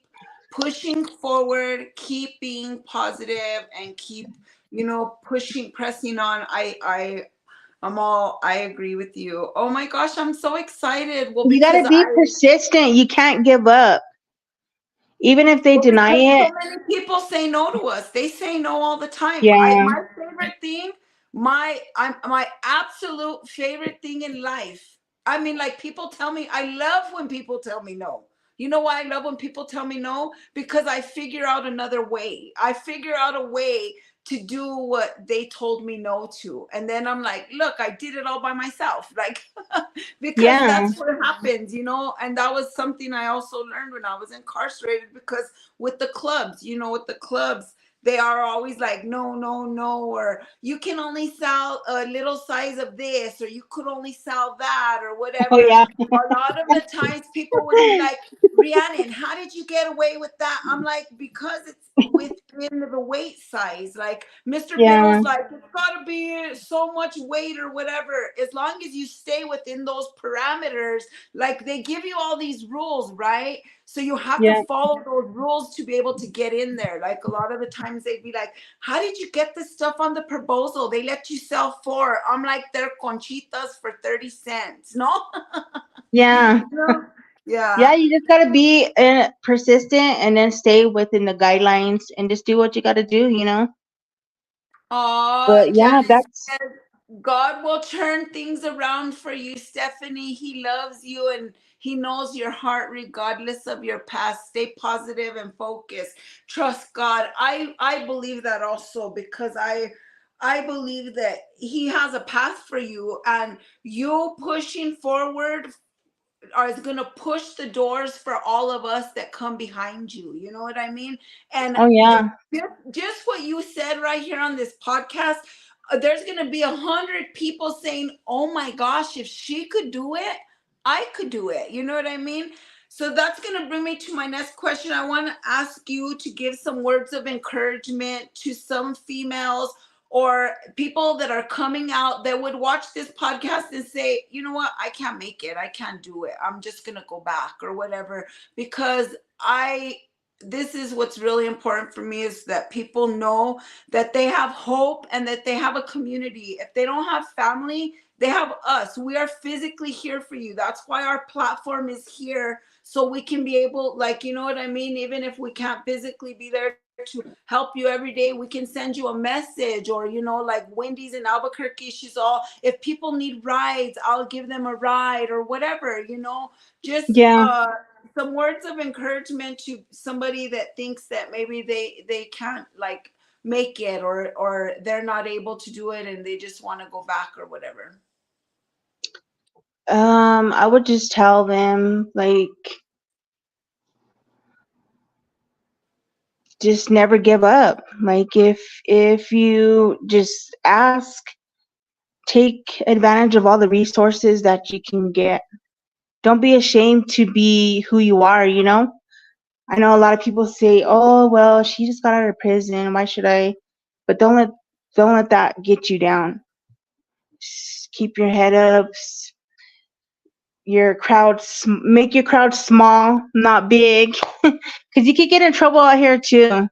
pushing forward, keep being positive, and keep pressing on. I agree with you. Oh my gosh, I'm so excited. Well, You got because to be persistent. You can't give up. Even if they Well, deny because it. so many people say no to us. They say no all the time. Yeah. My favorite thing, my absolute favorite thing in life. I mean, like, people tell me, I love when people tell me no. You know why I love when people tell me no? Because I figure out another way. I figure out a way to do what they told me no to. And then I'm like, look, I did it all by myself. Like, because Yeah. that's what happens, and that was something I also learned when I was incarcerated, because with the clubs, with the clubs, they are always like, no, no, no, or you can only sell a little size of this, or you could only sell that, or Oh, whatever. yeah. A lot of the times people would be like, Rhiannon, how did you get away with that? I'm like, because it's within the weight size. Like, Mr. Yeah. Biddle's like, it's got to be so much weight or whatever. As long as you stay within those parameters, like, they give you all these rules, right? So you have to Yeah. follow those rules to be able to get in there. Like, a lot of the times they'd be like, how did you get this stuff on the proposal? They let you sell 4. I'm like, they're conchitas for 30 cents. No? Yeah. No? Yeah, Yeah. you just gotta be persistent, and then stay within the guidelines, and just do what you gotta do. Oh, But yeah, Janice that's says, God will turn things around for you, Stephanie. He loves you and he knows your heart regardless of your past. Stay positive and focused. Trust God. I believe that also, because I believe that he has a path for you, and you pushing forward is going to push the doors for all of us that come behind you. You know what I mean? And oh yeah. just what you said right here on this podcast, there's going to be 100 people saying, oh my gosh, if she could do it, I could do it. You know what I mean? So that's going to bring me to my next question. I want to ask you to give some words of encouragement to some females or people that are coming out that would watch this podcast and say, you know what, I can't make it. I can't do it. I'm just going to go back or whatever. Because this is what's really important for me, is that people know that they have hope and that they have a community. If they don't have family, they have us. We are physically here for you. That's why our platform is here. So we can be able, like, you know what I mean? Even if we can't physically be there to help you every day, we can send you a message. Or, like Wendy's in Albuquerque, she's all, if people need rides, I'll give them a ride or whatever, just Yeah. some words of encouragement to somebody that thinks that maybe they can't like make it, or they're not able to do it and they just want to go back or whatever. I would just tell them, like, just never give up. Like, if you just ask, take advantage of all the resources that you can get. Don't be ashamed to be who you are, you know? I know a lot of people say, "Oh, well, she just got out of prison. Why should I?" But don't let that get you down. Just keep your head up. Make your crowd small, not big, because you could get in trouble out here too.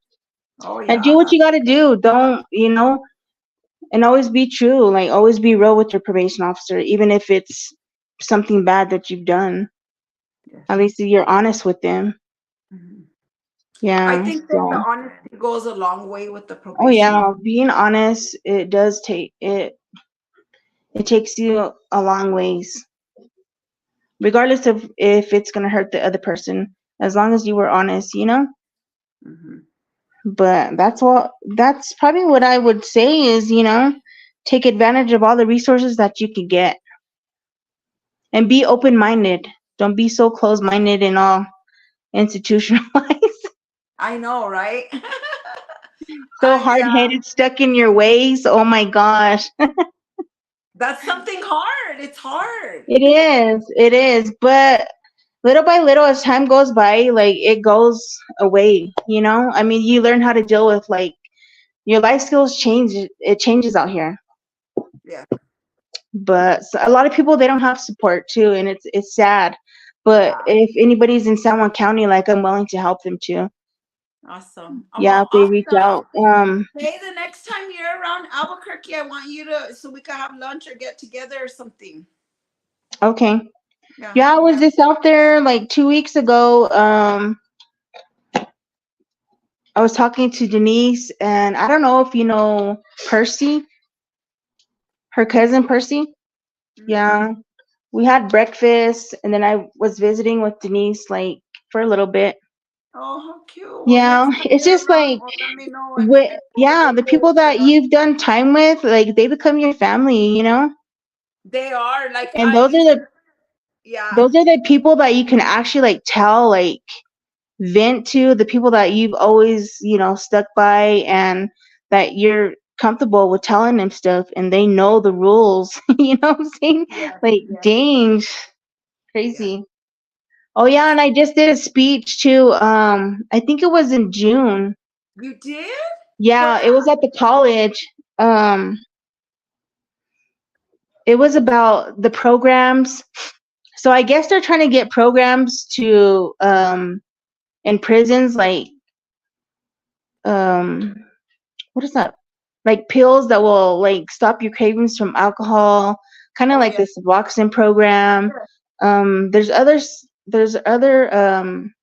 Oh And do yeah, what you got to do. Don't, and always be true. Like, always be real with your probation officer, even if it's something bad that you've done. yes. At least you're honest with them. Mhm. I Yeah. think that the So, honesty goes a long way with the oh probation yeah, officer. being honest, it does take it. It takes you a long ways, regardless of if it's gonna hurt the other person. As long as you were honest. Mhm. But that's probably what I would say is, take advantage of all the resources that you can get and be open minded. Don't be so close minded and all institutionalized, I know, right? so I hard headed, stuck in your ways. Oh my gosh. That's something hard. It's hard. It is. But little by little, as time goes by, like, it goes away. I mean, you learn how to deal with, like, your life skills change. It changes out here. Yeah. But a lot of people, they don't have support too, and it's sad. But Yeah. if anybody's in San Juan County, like, I'm willing to help them too. Awesome. Yeah, Well, if they reach awesome. out. Hey, the next time you're around Albuquerque, I want you to, so we can have lunch or get together or something. Okay. Yeah. Yeah, I was Yeah. just out there like 2 weeks ago. I was talking to Denise, and I don't know if you know Percy, her cousin Percy. Mm. Yeah, we had breakfast, and then I was visiting with Denise, like, for a little bit. Oh, how cute. Well, Yeah, next time it's you're just around, like, well, let me know with, and yeah, we'll the go people to that lunch. you've done time with, like, they become your family. They are like, And I those are used the to, yeah. those are the people that you can actually, like, tell, like, vent to, the people that you've always, stuck by, and that you're comfortable with telling them stuff, and they know the rules. You know what I'm saying? Yes. Like, Yes. dang, Yes. crazy. Oh yeah, and I just did a speech too. I think it was in June. You did? What? Yeah, it was at the college. Um, it was about the programs. So I guess they're trying to get programs to in prisons, like, um what is that? Like, pills that will, like, stop your cravings from alcohol, kind of Oh, like yeah. this Suboxone program. Sure. There's other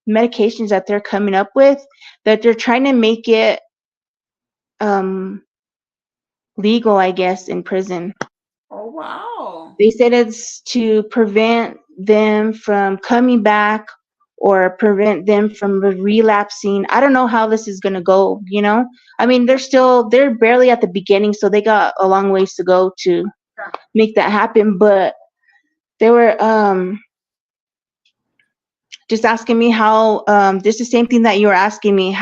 medications that they're coming up with, that they're trying to make it um legal, I guess, in prison. Oh, wow. They said it's to prevent them from coming back, or prevent them from relapsing. I don't know how this is going to go. I mean, they're barely at the beginning, so they got a long ways to go to Yeah. make that happen. But they were just asking me how, this is the same thing that you were asking me.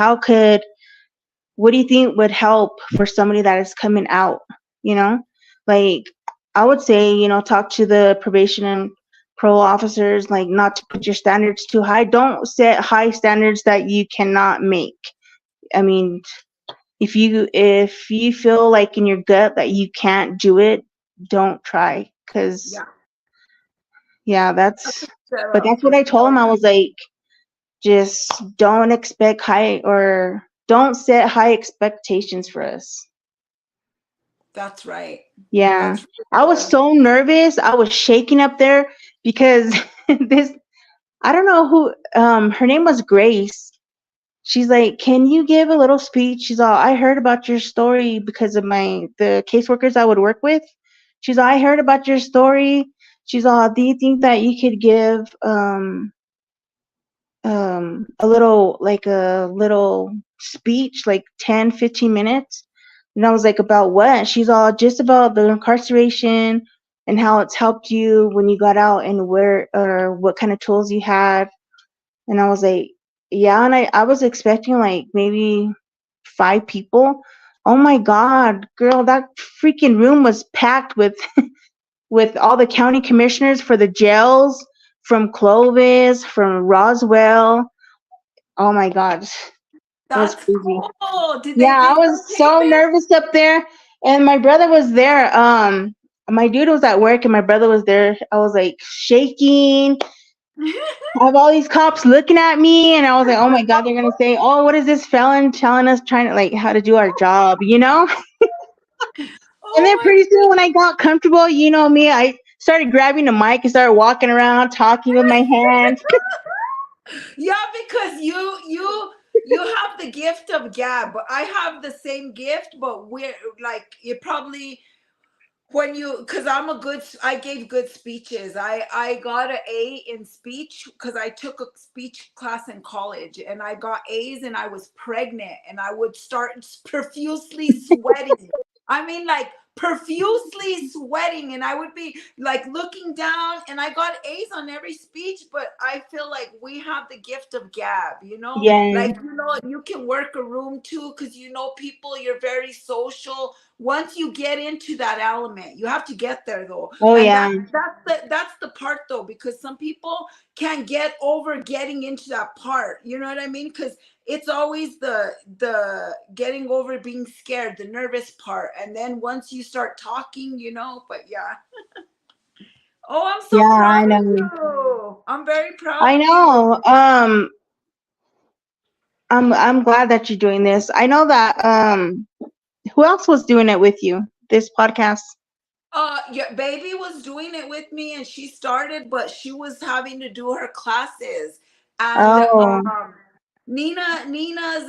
What do you think would help for somebody that is coming out? You know, like, I would say, talk to the probation and parole officers, like, not to put your standards too high. Don't set high standards that you cannot make. I mean, if you feel like in your gut that you can't do it, don't try. Cause Yeah. yeah, but Sarah, that's for what I told him. I sure. was like, just don't set high expectations for us. That's right. Yeah. That's really I was good. so nervous. I was shaking up there because this I don't know who, her name was Grace. She's like, "Can you give a little speech?" She's all, "I heard about your story because of the caseworkers I would work with." She's all, "I heard about your story." She's all, "Do you think that you could give a little speech, like 10, 15 minutes. And I was like, about what? She's all just about the incarceration and how it's helped you when you got out and where or what kind of tools you had. And I was like, yeah, and I was expecting like maybe 5 people. Oh my God, girl, that freaking room was packed with with all the county commissioners for the jails from Clovis, from Roswell. Oh my God, it was That's crazy. cool. Did they Yeah, I give you was so papers? nervous up there, and my brother was there. My dude was at work, and my brother was there. I was like shaking. I have all these cops looking at me, and I was like, "Oh my God, they're gonna say, oh, what is this felon telling us, trying to like how to do our job, you know?" And Oh then my pretty soon, when I got comfortable, you know me, I started grabbing the mic and started walking around, talking with my hands. Yeah, because you have the gift of gab, but I have the same gift, but we're like you probably when you because I gave good speeches. I got an A in speech because I took a speech class in college and I got A's and I was pregnant and I would start profusely sweating. I mean, like profusely sweating, and I would be like looking down, and I got A's on every speech. But I feel like we have the gift of gab, Yeah. like you can work a room too because people. You're very social. Once you get into that element, you have to get there though, Oh and yeah. that's the part though, because some people can't get over getting into that part. You know what I mean? Because it's always the getting over being scared, the nervous part, and then once you start talking, but yeah. Oh, I'm so Yeah, proud I of know. you. I'm very proud I of you. know. I'm glad that you're doing this. I know that who else was doing it with you? This podcast. Yeah, baby was doing it with me and she started, but she was having to do her classes. And Oh. Nina's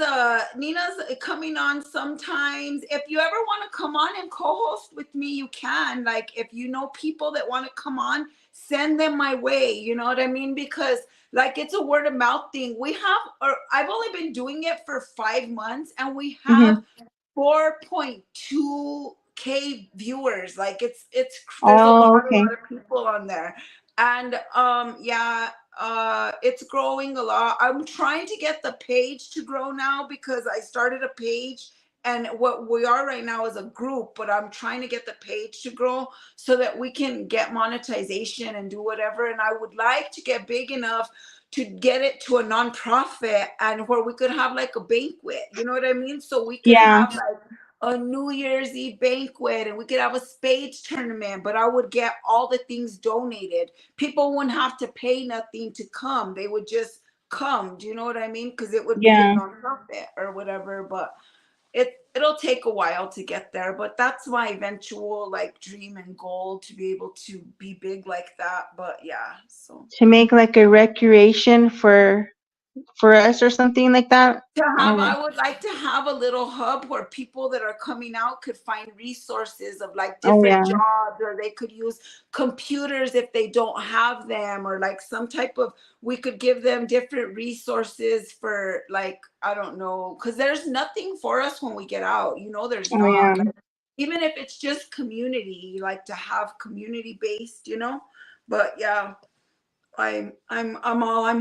coming on sometimes. If you ever want to come on and co-host with me, you can. Like if you know people that want to come on, send them my way. You know what I mean? Because like it's a word of mouth thing. I've only been doing it for 5 months and we have Mhm. 4.2K viewers. Like there's a Oh, lot okay. of people on there. And yeah, it's growing a lot. I'm trying to get the page to grow now because I started a page, and what we are right now is a group, but I'm trying to get the page to grow so that we can get monetization and do whatever. And I would like to get big enough to get it to a nonprofit and where we could have like a banquet, you know what I mean? So we could Yeah. have like a New Year's Eve banquet and we could have a spades tournament, but I would get all the things donated. People wouldn't have to pay nothing to come. They would just come. Do you know what I mean? Because it would be a Yeah. nonprofit or whatever. But it'll take a while to get there, but that's my eventual like dream and goal, to be able to be big like that. But yeah, so To make like a recreation for us or something like that. Oh. I would like to have a little hub where people that are coming out could find resources of like Oh different yeah. jobs, or they could use computers if they don't have them, or like some type of, we could give them different resources for like, I don't know, because there's nothing for us when we get out, there's Oh yeah. not. Like, even if it's just community, like to have community based, but yeah. I'm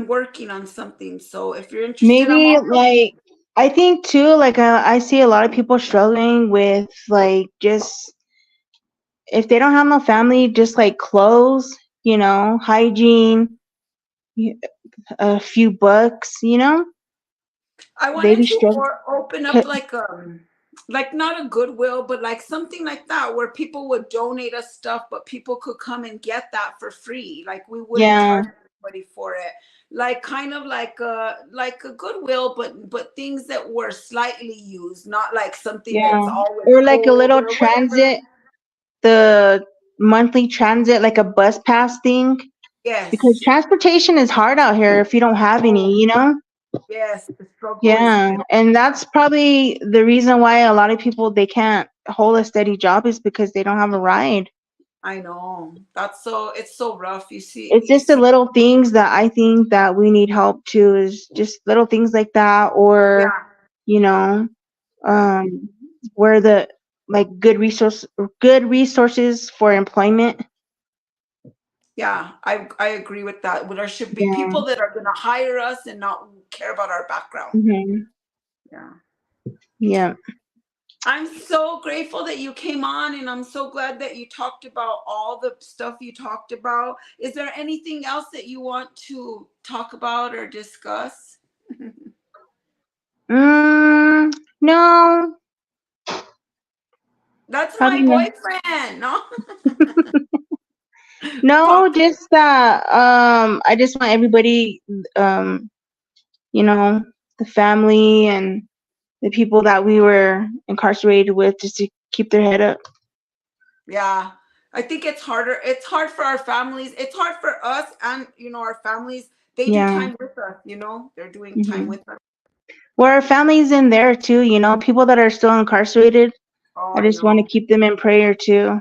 working on something. So if you're interested, I'm Maybe also. like I think too, like I see a lot of people struggling with like just if they don't have no family, just like clothes, hygiene, y- a few books, I they wanted be to struggling. open up like not a Goodwill, but like something like that where people would donate us stuff, but people could come and get that for free. Like we wouldn't Yeah, charge anybody for it. Like kind of like a Goodwill, but things that were slightly used, not like something yeah. that's always Or like a old little or whatever. transit, the monthly transit, like a bus pass thing. Because Yes. transportation is hard out here if you don't have Oh, any. yes. The struggle is Yeah, real. and that's probably the reason why a lot of people they can't hold a steady job is because they don't have a ride. I know. It's so rough. It's You just the see, little things that I think that we need help too, is just little things like that, or, yeah, you know, yeah, um, where the, like, good resources for employment. yeah. I agree with that. There should be Yeah. people that are going to hire us and not care about our background. Hmm. Yeah. Yeah. I'm so grateful that you came on, and I'm so glad that you talked about all the stuff you talked about. Is there anything else that you want to talk about or discuss? No, That's probably my not. boyfriend. No. No, Pop- just that I just want everybody, um you know, the family and the people that we were incarcerated with, just to keep their head up. Yeah. I think it's harder. It's hard for our families. It's hard for us and, our families. They do Yeah. time with us, They're doing time Hmm. with us. Well, our families in there too, people that are still incarcerated. Oh, I I just want to know. keep them in prayer too,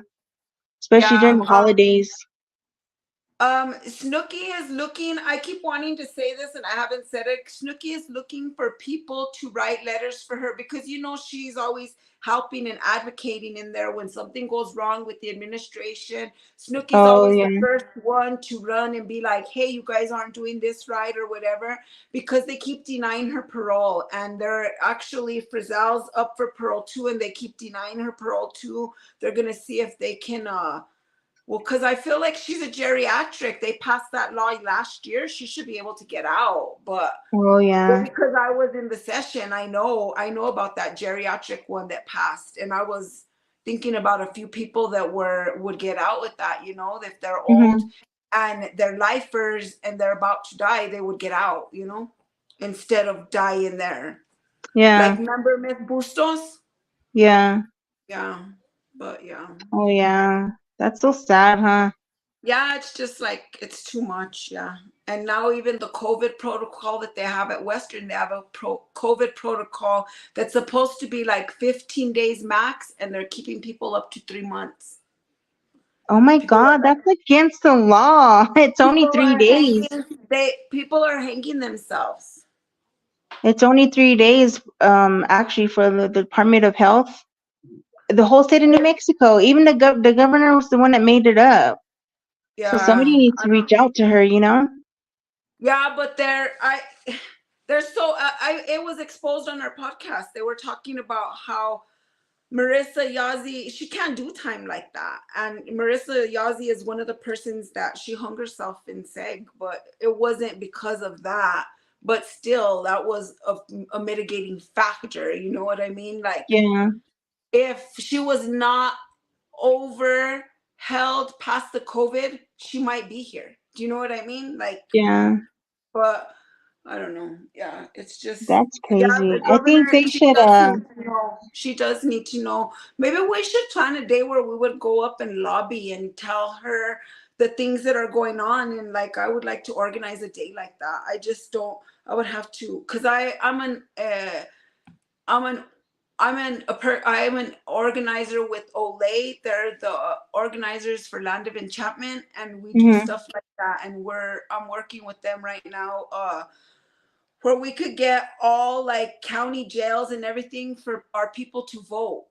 especially during Yeah. the holidays. Snooki is looking, I keep wanting to say this and I haven't said it. Snooki is looking for people to write letters for her because, she's always helping and advocating in there when something goes wrong with the administration. Snooki's Oh always the yeah. first one to run and be like, hey, you guys aren't doing this right or whatever, because they keep denying her parole. And they're actually, Frizzell's up for parole too, and they keep denying her parole too. They're going to see if they can, well, because I feel like she's a geriatric. They passed that law last year. She should be able to get out. But Oh yeah. because I was in the session, I know about that geriatric one that passed. And I was thinking about a few people that would get out with that, if they're old Hmm. and they're lifers and they're about to die, they would get out, instead of dying there. Yeah. Like, remember Miss Bustos? Yeah. Yeah. But yeah. Oh yeah. That's so sad, huh? Yeah, it's just like it's too much. Yeah. And now even the COVID protocol that they have at Western, they have a COVID protocol that's supposed to be like 15 days max, and they're keeping people up to 3 months. Oh my People are God, that's against the law. It's only people 3 days. people are hanging themselves. It's only 3 days, actually, for the Department of Health. The whole state of New Mexico, even the governor was the one that made it up. So somebody Yeah, needs I to don't. reach out to her. Yeah, but they're so. It was exposed on our podcast. They were talking about how Marissa Yazzie, she can't do time like that. And Marissa Yazzie is one of the persons that she hung herself in SEG, but it wasn't because of that. But still, that was a mitigating factor. You know what I mean? Like, Yeah, if she was not over held past the COVID, she might be here. Do you know what I mean? Like, yeah, but I don't know. Yeah, it's just, that's yeah, crazy. the I think governor, they she should. does need to know. She does need to know. Maybe we should plan a day where we would go up and lobby and tell her the things that are going on. And like, I would like to organize a day like that. I just don't, I would have to, because I'm an I am an organizer with Olay. They're the organizers for Land of Enchantment, and we do Hmm. stuff like that. And I'm working with them right now, where we could get all like county jails and everything for our people to vote,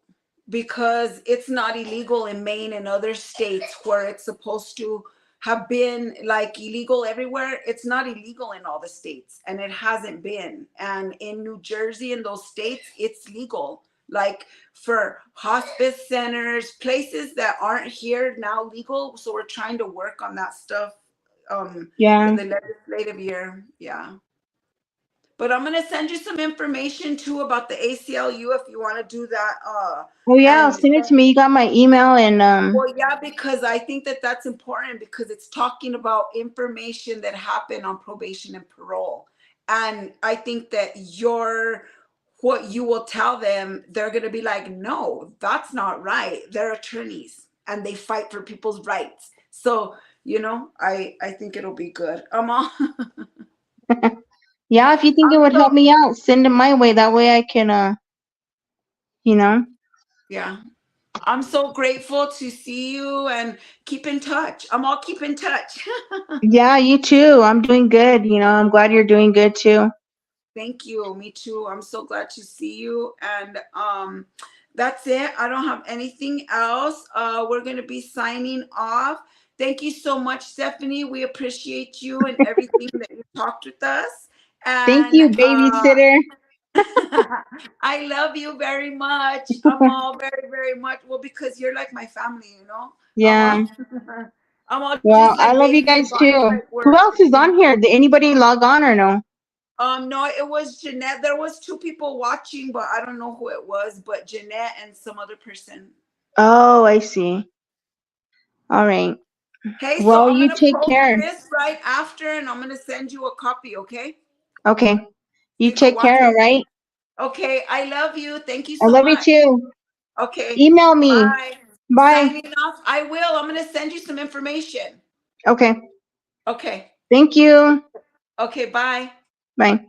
because it's not illegal in Maine and other states where it's supposed to have been like illegal everywhere. It's not illegal in all the states, and it hasn't been. And in New Jersey and those states, it's legal. Like for hospice centers, places that aren't here now legal. So we're trying to work on that stuff in Yeah. the legislative year. Yeah. But I'm gonna send you some information too about the ACLU if you want to do that. Oh yeah, And send it to me. You got my email and well, yeah, because I think that that's important, because it's talking about information that happened on probation and parole. And I think that what you will tell them, they're gonna be like, no, that's not right. They're attorneys and they fight for people's rights. So, I think it'll be good. yeah, if you think it I'm would help so me out, send it my way. That way I can you know. yeah. I'm so grateful to see you and keep in touch. I'll keep in touch. Yeah, you too. I'm doing good. I'm glad you're doing good too. Thank you. Me too. I'm so glad to see you. And that's it. I don't have anything else. We're going to be signing off. Thank you so much, Stephanie. We appreciate you and everything that you talked with us. Thank And you, babysitter. I love you very much. I'm all very, very much. Well, because you're like my family, you know? I'm Yeah. all, I'm all Well, just I like love you baby guys and Bonnie's too. like Who we're, else is on here? Did anybody log on or no? No, it was Jeanette. There was two people watching, but I don't know who it was, but Jeanette and some other person. Oh, I see. All right. Hey, so Well, I'm you gonna take post care. this right after and I'm gonna send you a copy, okay? Okay. So You you can take watch care, all it. right? Okay, I love you. Thank you I so love you much. too. Okay, Email me. bye. Bye. Signing off. I will. I'm gonna send you some information. Okay. Okay. Thank you. Okay, bye. Bye.